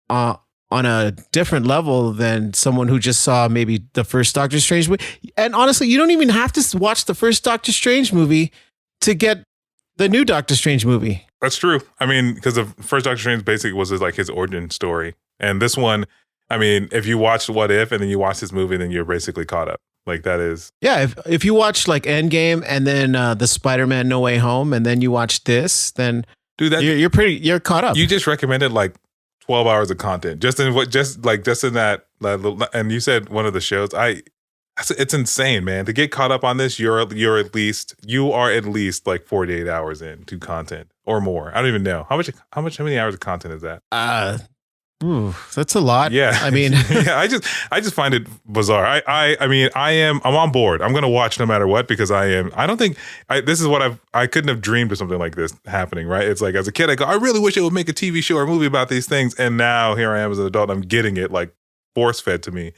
on a different level than someone who just saw maybe the first Doctor Strange movie. And honestly, you don't even have to watch the first Doctor Strange movie to get the new Doctor Strange movie. That's true. I mean, because the first Doctor Strange basically was like his origin story. And this one, I mean, if you watch What If and then you watch this movie, then you're basically caught up. Like that is. Yeah. If you watch like Endgame and then the Spider-Man No Way Home and then you watch this, then dude, you're caught up. You just recommended like 12 hours of content just in that. And you said one of the shows. It's insane, man. To get caught up on this, you are at least like 48 hours into content or more. I don't even know how many hours of content is that? Ooh, that's a lot. Yeah. I mean, yeah, I just find it bizarre. I'm on board. I'm going to watch no matter what because this is what I couldn't have dreamed of something like this happening, right? It's like as a kid, I go, I really wish it would make a TV show or a movie about these things. And now here I am as an adult, I'm getting it like force fed to me.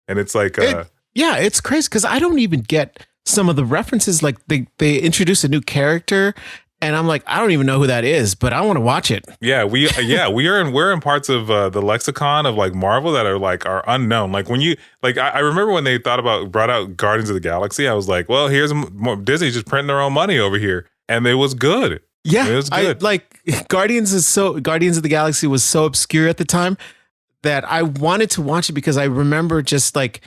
And it's like, it's crazy because I don't even get some of the references. Like they introduce a new character. And I'm like, I don't even know who that is, but I want to watch it. Yeah, we're in parts of the lexicon of like Marvel that are unknown. Like when I remember when they brought out Guardians of the Galaxy, I was like, well, here's more Disney just printing their own money over here, and it was good. Yeah, it was good. Guardians of the Galaxy was so obscure at the time that I wanted to watch it because I remember just like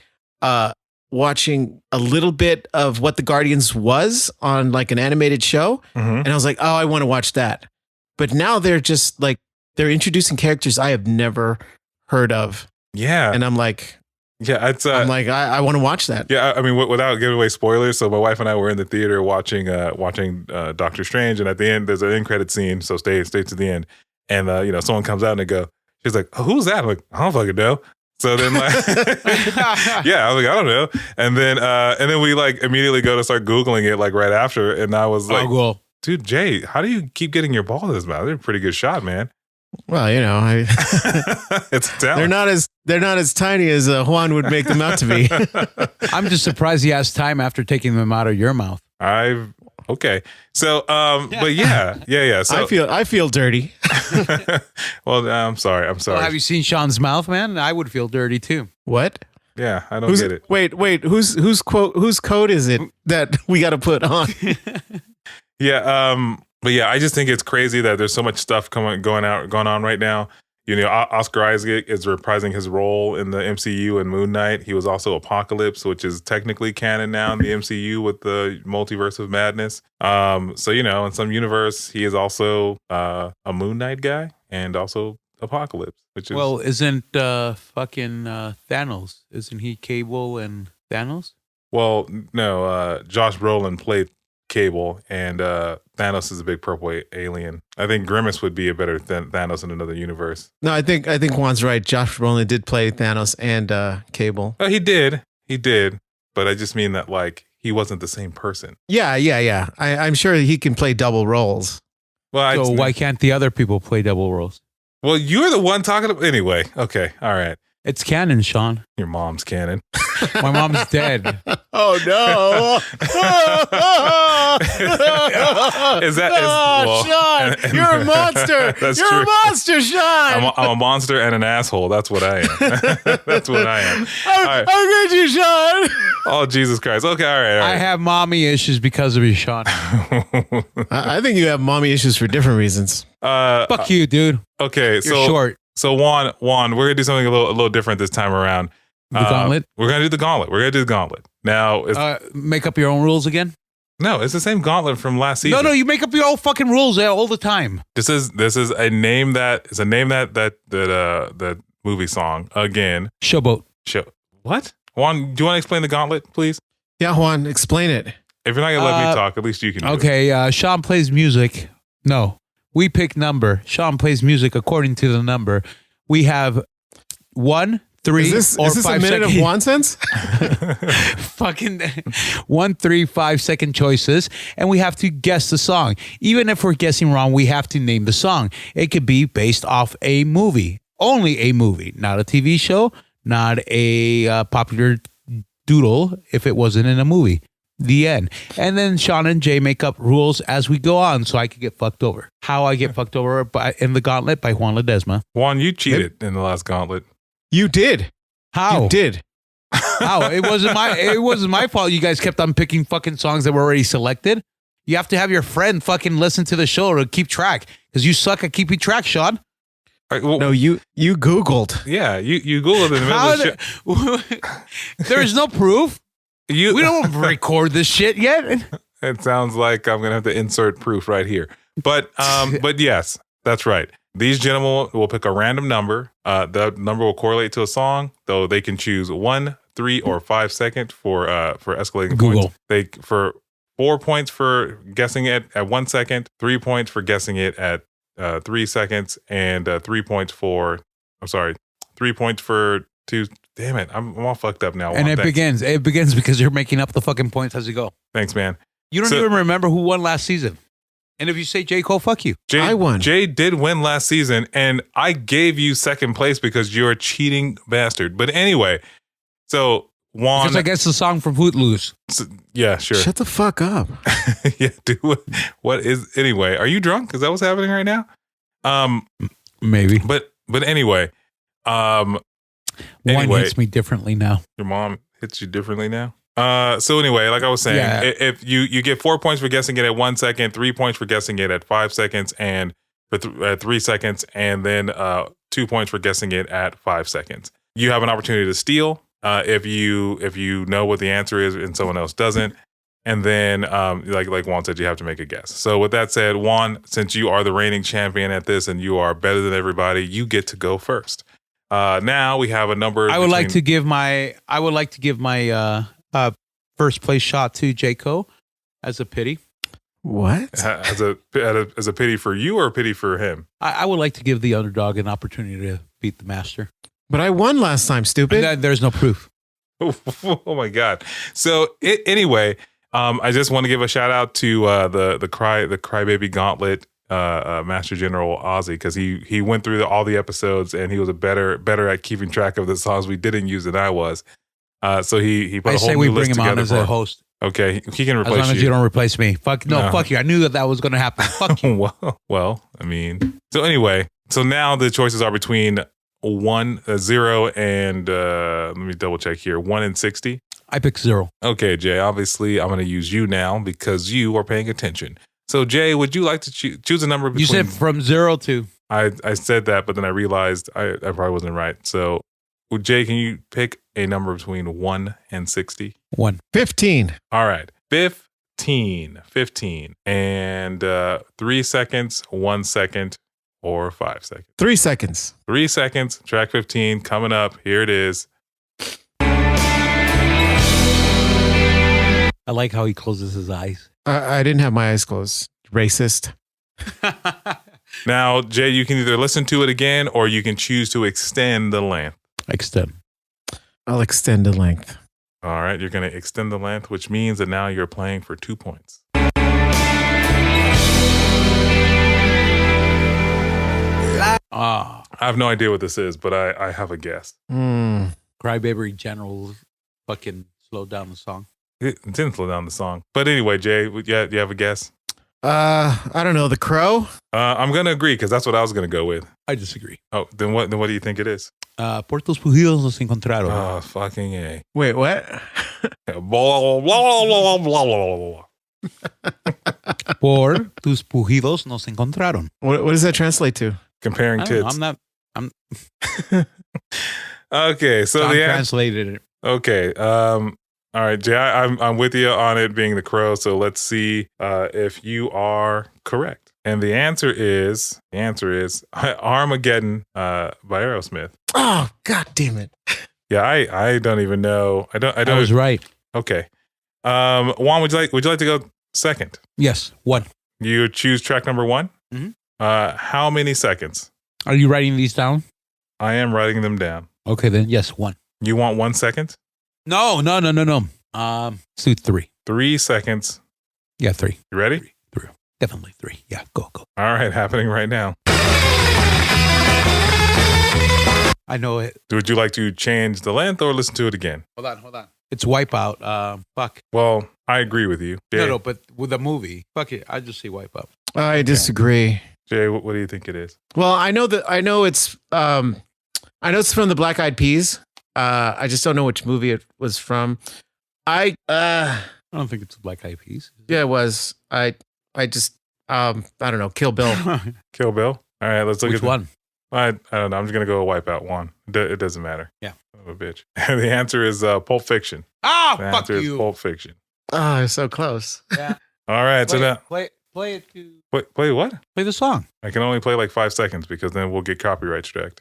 watching a little bit of what the Guardians was on like an animated show. Mm-hmm. And I was like, oh, I want to watch that. But now they're just like, they're introducing characters I have never heard of. Yeah. And I'm like, yeah, it's I'm like, I want to watch that. Yeah. I mean, without giving away spoilers. So my wife and I were in the theater watching Doctor Strange. And at the end, there's an end credit scene. So stay to the end. And, someone comes out and they go, she's like, oh, who's that? I'm like, I don't fucking know. So then, like, yeah, I was like, I don't know. And then we like immediately go to start Googling it like right after. And I was like, dude, Jay, how do you keep getting your ball in this mouth? They're a pretty good shot, man. Well, it's a talent. They're not as tiny as Juan would make them out to be. I'm just surprised he has time after taking them out of your mouth. Okay. So, but yeah. So I feel dirty. Well, I'm sorry. Well, have you seen Sean's mouth, man? I would feel dirty too. What? Yeah, I don't get it. Wait. Whose code is it that we got to put on? Yeah. But yeah, I just think it's crazy that there's so much stuff going on right now. Oscar Isaac is reprising his role in the MCU in Moon Knight. He was also Apocalypse, which is technically canon now in the MCU with the Multiverse of Madness. So, in some universe, he is also a Moon Knight guy and also Apocalypse, which is... Well, isn't fucking Thanos? Isn't he Cable and Thanos? Well, no, Josh Brolin played Cable, and Thanos is a big purple alien. I think Grimace would be a better Thanos in another universe. No, I think Juan's right. Josh Brolin did play Thanos and Cable. Oh, he did, but I just mean that like he wasn't the same person. Yeah. I'm sure he can play double roles. Well, So why can't the other people play double roles? Well, you're the one talking about anyway. Okay, all right. It's canon, Sean. Your mom's canon. My mom's dead. Oh no! Sean, you're a monster. You're true. a monster, Sean. I'm a monster and an asshole. That's what I am. That's what I am. I get you, Sean. Oh, Jesus Christ. Okay, all right. I have mommy issues because of you, Sean. I think you have mommy issues for different reasons. Fuck you, dude. Okay, You're so short. So Juan, we're gonna do something a little different this time around. The gauntlet? We're gonna do the gauntlet. Now, Make up your own rules again? no, it's the same gauntlet from last season. No, you make up your own fucking rules all the time. This is a name that movie song again. Showboat. What? Juan, do you want to explain the gauntlet, please? Yeah, Juan, explain it. If you're not gonna let me talk, at least you can. Do it. Okay, Sean plays music. No, we pick number. Sean plays music according to the number. We have 1, 3, Is or this 5 a minute second. of Juan sense? Fucking 1, 3, 5 second choices, and we have to guess the song. Even if we're guessing wrong, we have to name the song. It could be based off a movie, only a movie, not a TV show, not a popular doodle. If it wasn't in a movie. The end. And then Sean and Jay make up rules as we go on so I could get fucked over. How I get fucked over in the gauntlet by Juan Ledesma. Juan, you cheated in the last gauntlet. You did. How? You did. How? It wasn't my fault. You guys kept on picking fucking songs that were already selected. You have to have your friend fucking listen to the show to keep track because you suck at keeping track, Sean. All right, well, No, you Googled. yeah, you Googled in the middle How of the show. There's no proof. We don't record this shit yet. It sounds like I'm gonna have to insert proof right here. But yes, that's right. These gentlemen will pick a random number. The number will correlate to a song, though they can choose 1, 3, or 5 seconds for escalating Google. points. For 4 points for guessing it at 1 second, 3 points for guessing it at 3 seconds, and 3 points for 2. Damn it, I'm all fucked up now. And it begins because you're making up the fucking points as you go. Thanks, man. You don't even remember who won last season. And if you say J. Cole, fuck you. I won. Jay did win last season, and I gave you second place because you're a cheating bastard. But anyway, so Juan. Because I guess the song from Footloose. Yeah, sure. Shut the fuck up. Yeah, dude. What is anyway? Are you drunk? Is that what's happening right now? Maybe. But anyway, One anyway, hits me differently now. your mom hits you differently now. So anyway, like I was saying, Yeah. if you get 4 points for guessing it at 1 second, 3 points for guessing it at 5 seconds, and for 3 seconds, and then 2 points for guessing it at 5 seconds. You have an opportunity to steal if you know what the answer is and someone else doesn't. And then, like Juan said, you have to make a guess. So with that said, Juan, since you are the reigning champion at this and you are better than everybody, you get to go first. Now we have a number. I would like to give my first place shot to J. Cole as a pity. What? as a pity for you or a pity for him. I would like to give the underdog an opportunity to beat the master. But I won last time, stupid. There's no proof. Oh my God. So anyway, I just want to give a shout out to the Crybaby Gauntlet Master General Ozzy, because he went through all the episodes and he was better at keeping track of the songs we didn't use than I was. So he put a whole new list together. I say we bring him on as a host. Okay, he can replace as long as you don't replace me. Fuck you. I knew that was going to happen. Fuck you. well, I mean. So anyway, so now the choices are between 0 and let me double check here. 1 and 60. I pick 0. Okay, Jay. Obviously, I'm going to use you now because you are paying attention. So, Jay, would you like to choose a number between? You said from 0 to. I said that, but then I realized I probably wasn't right. So, Jay, can you pick a number between 1 and 60? 1. 15. All right, 15, and 3 seconds, 1 second, or 5 seconds. 3 seconds. 3 seconds. Track 15 coming up. Here it is. I like how he closes his eyes. I didn't have my eyes closed. Racist. Now, Jay, you can either listen to it again or you can choose to extend the length. Extend. I'll extend the length. All right, you're going to extend the length, which means that now you're playing for 2 points. Ah, I have no idea what this is, but I have a guess. Crybaby General fucking slowed down the song. It didn't slow down the song. But anyway, Jay, you have a guess? I don't know. The Crow? I'm going to agree because that's what I was going to go with. I disagree. Oh, then what do you think it is? Por tus pujidos nos encontraron. Oh, fucking A. Wait, what? Blah, blah, blah, blah, blah, blah, blah. Por tus pujidos nos encontraron. What does that translate to? Comparing I don't know, tits. I'm Okay, so Tom the translated it. Okay. All right, Jay, I'm with you on it being the Crow. So let's see if you are correct. And the answer is Armageddon by Aerosmith. Oh, God damn it. Yeah, I don't even know. I don't. I was right. Okay. Juan, would you like to go second? Yes. What? You choose track number 1. Mhm. How many seconds? Are you writing these down? I am writing them down. Okay, then yes, 1. You want 1 second? No. Let's do 3. 3 seconds. Yeah, 3. You ready? 3. Definitely 3. Yeah, go. All right, happening right now. I know it. Would you like to change the length or listen to it again? Hold on. It's Wipeout. Fuck. Well, I agree with you. Jay, No, but with the movie, fuck it. I just say Wipeout. I disagree. Jay, what do you think it is? Well, I know it's from the Black Eyed Peas. I just don't know which movie it was from. I don't think it's Black Eyed Peas. Yeah, it was. I just I don't know. Kill Bill. Kill Bill? All right, let's look Which at one? I don't know. I'm just going to go Wipeout 1. It doesn't matter. Yeah. Son of a bitch. The answer is Pulp Fiction. Ah, The fuck answer is you. Pulp Fiction. Oh, so close. Yeah. All right, so now... Play it to Play what? play the song. I can only play like 5 seconds because then we'll get copyright struck.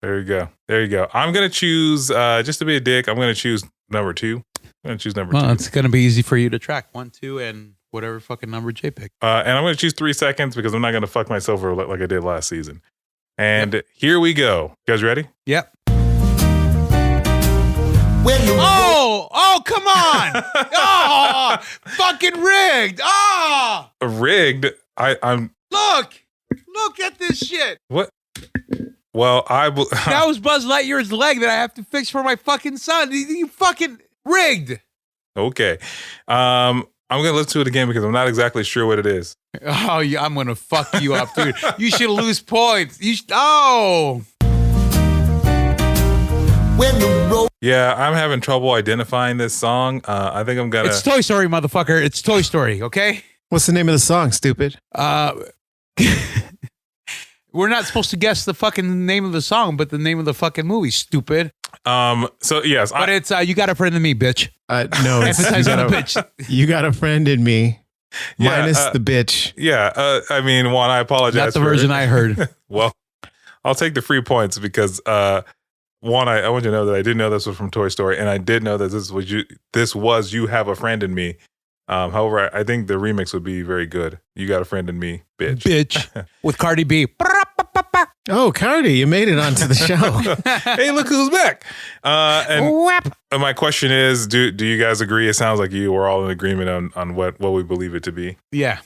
There you go. I'm going to choose, just to be a dick, I'm going to choose number 2. I'm going to choose number 2. Well, it's gonna be easy for you to track 1, 2, and whatever fucking number Jay picked. And I'm going to choose 3 seconds because I'm not going to fuck myself over like I did last season. And Here we go. You guys ready? Yep. Oh, come on! Oh, fucking rigged! Oh, Rigged? I'm... look at this shit. What? Well, That was Buzz Lightyear's leg that I have to fix for my fucking son. You fucking rigged. Okay. I'm going to listen to it again because I'm not exactly sure what it is. Oh, yeah, I'm gonna fuck you up, dude. You should lose points. Oh. Yeah, I'm having trouble identifying this song. I think I'm going to... It's Toy Story, motherfucker. It's Toy Story, okay? What's the name of the song, stupid? We're not supposed to guess the fucking name of the song, but the name of the fucking movie, stupid. So, yes. But it's You Got a Friend in Me, bitch. No, it's Emphasize on the bitch. You got a friend in me. Yeah, Minus the bitch. Yeah, I mean, Juan, I apologize. Not the version I heard. Well, I'll take the free points because... One, I want you to know that I did know this was from Toy Story, and I did know that this was You Have a Friend in Me. However, I think the remix would be very good. You Got a Friend in Me, bitch. Bitch. With Cardi B. Oh, Cardi, you made it onto the show. Hey, look who's back. And my question is, do you guys agree? It sounds like you were all in agreement on what we believe it to be. Yeah.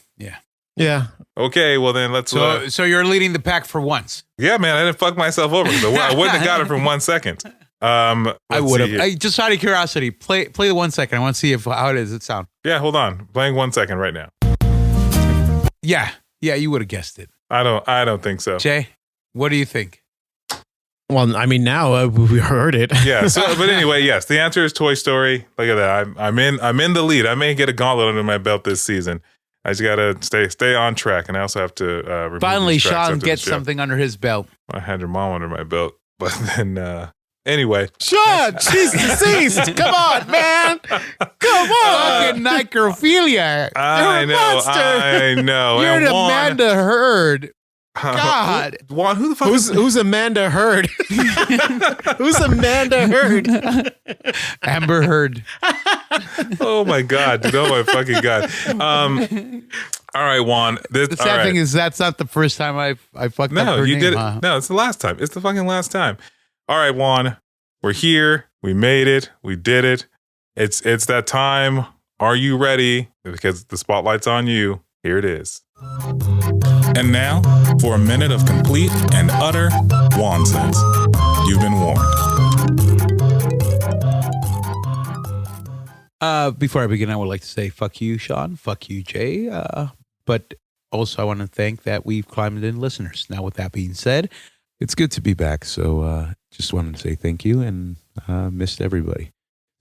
Yeah. Okay, well then let's... So you're leading the pack for once. Yeah, man, I didn't fuck myself over. So I wouldn't have got it from 1 second. I would have. Just out of curiosity, play the 1 second. I want to see how does it sound. Yeah, hold on. Playing 1 second right now. Yeah, you would have guessed it. I don't think so. Jay, what do you think? Well, I mean, now we heard it. Yeah. So, but anyway, yes, the answer is Toy Story. Look at that. I'm in the lead. I may get a gauntlet under my belt this season. I just gotta stay on track, and I also have to remove Finally, these tracks Sean after the gets show. something under his belt. I had your mom under my belt, but then anyway. Sean, she's deceased. Come on, man. Come on. Fucking necrophilia. I You're a monster. know. You're And an Juan, Amanda Heard. God. Juan, who the fuck Who's Amanda Heard? Who's Amanda Heard? Amber Heard. Oh my God, dude. Oh my fucking God. All right, Juan. The sad thing is that's not the first time I fucked up No, her you name, did it. huh? No, it's the last time. It's the fucking last time. All right, Juan. We're here. We made it. We did it. It's that time. Are you ready? Because the spotlight's on you. Here it is. And now, for a minute of complete and utter nonsense. You've been warned. Before I begin, I would like to say fuck you, Sean. Fuck you, Jay. But also, I want to thank that we've climbed in listeners. Now, with that being said, It's good to be back. So just wanted to say thank you and missed everybody.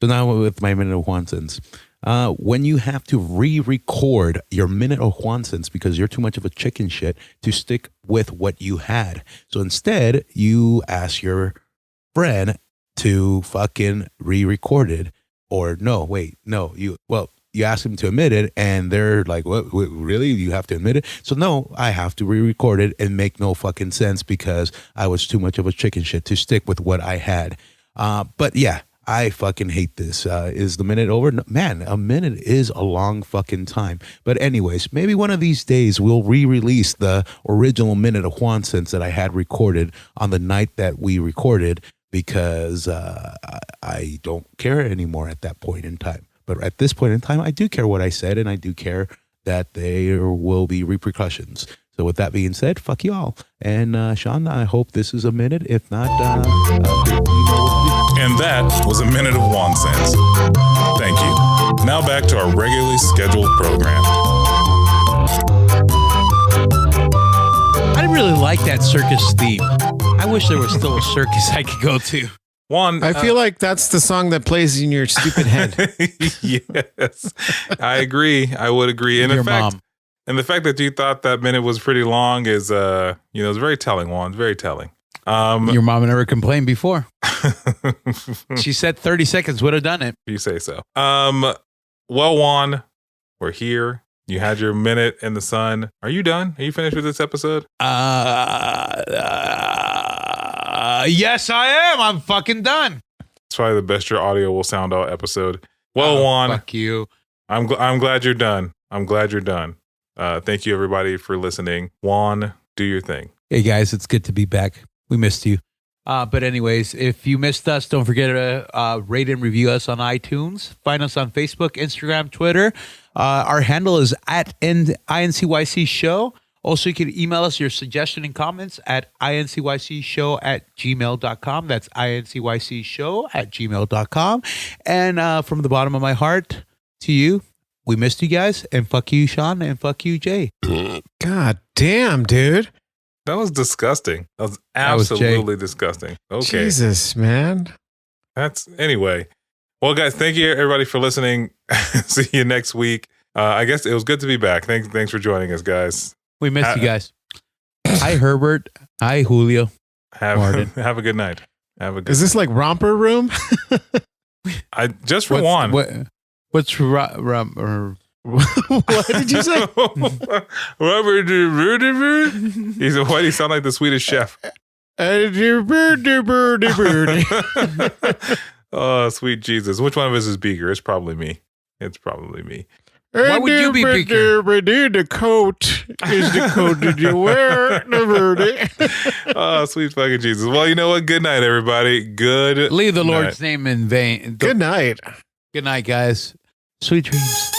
So now with my minute of nonsense. When you have to re-record your minute of nonsense because you're too much of a chicken shit to stick with what you had. So instead, you ask your friend to fucking re-record it. Or you ask them to admit it and they're like, what, really? You have to admit it? So no, I have to re-record it and make no fucking sense because I was too much of a chicken shit to stick with what I had. But yeah, I fucking hate this. Is the minute over? No, man, a minute is a long fucking time. But anyways, maybe one of these days we'll re-release the original minute of nonsense that I had recorded on the night that we recorded because I don't care anymore at that point in time. But at this point in time, I do care what I said, and I do care that there will be repercussions. So with that being said, fuck you all. And Sean, I hope this is a minute. If not, And that was a minute of nonsense. Thank you. Now back to our regularly scheduled program. I didn't really like that circus theme. I wish there was still a circus I could go to. Juan, I feel like that's the song that plays in your stupid head. yes, I agree. I would agree. And Your in fact, mom. and the fact that you thought that minute was pretty long is, it's very telling, Juan. It's very telling. Your mom never complained before. She said 30 seconds would have done it. You say so. Well, Juan, we're here. You had your minute in the sun. Are you done? Are you finished with this episode? Yes, I am. I'm fucking done. It's probably the best your audio will sound all episode. Well, Juan, Fuck you. I'm glad you're done. I'm glad you're done. Thank you, everybody, for listening. Juan, do your thing. Hey, guys, it's good to be back. We missed you. But anyways, if you missed us, don't forget to rate and review us on iTunes. Find us on Facebook, Instagram, Twitter. Our handle is at INCYCSHOW. Also, you can email us your suggestion and comments at INCYCSHOW@gmail.com. That's INCYCSHOW@gmail.com. And from the bottom of my heart to you, we missed you guys. And fuck you, Sean. And fuck you, Jay. God damn, dude. That was disgusting. That was was Jay. absolutely disgusting. Okay. Jesus, man. Anyway. Well, guys, thank you, everybody, for listening. See you next week. I guess it was good to be back. Thanks for joining us, guys. We missed you guys. Hi, Herbert. Hi, Julio. Have a good night. Have a good. Is this like romper room? Just for Juan? What's What did you say? He said, why do you sound like the Swedish chef? Oh, sweet Jesus. Which one of us is Beaker? It's probably me. Why would you be Beaker? The coat is the coat that you wear. Oh, sweet fucking Jesus. Well, you know what? Good night, everybody. Good Leave the night. Lord's name in vain. Good night. Good night, guys. Sweet dreams.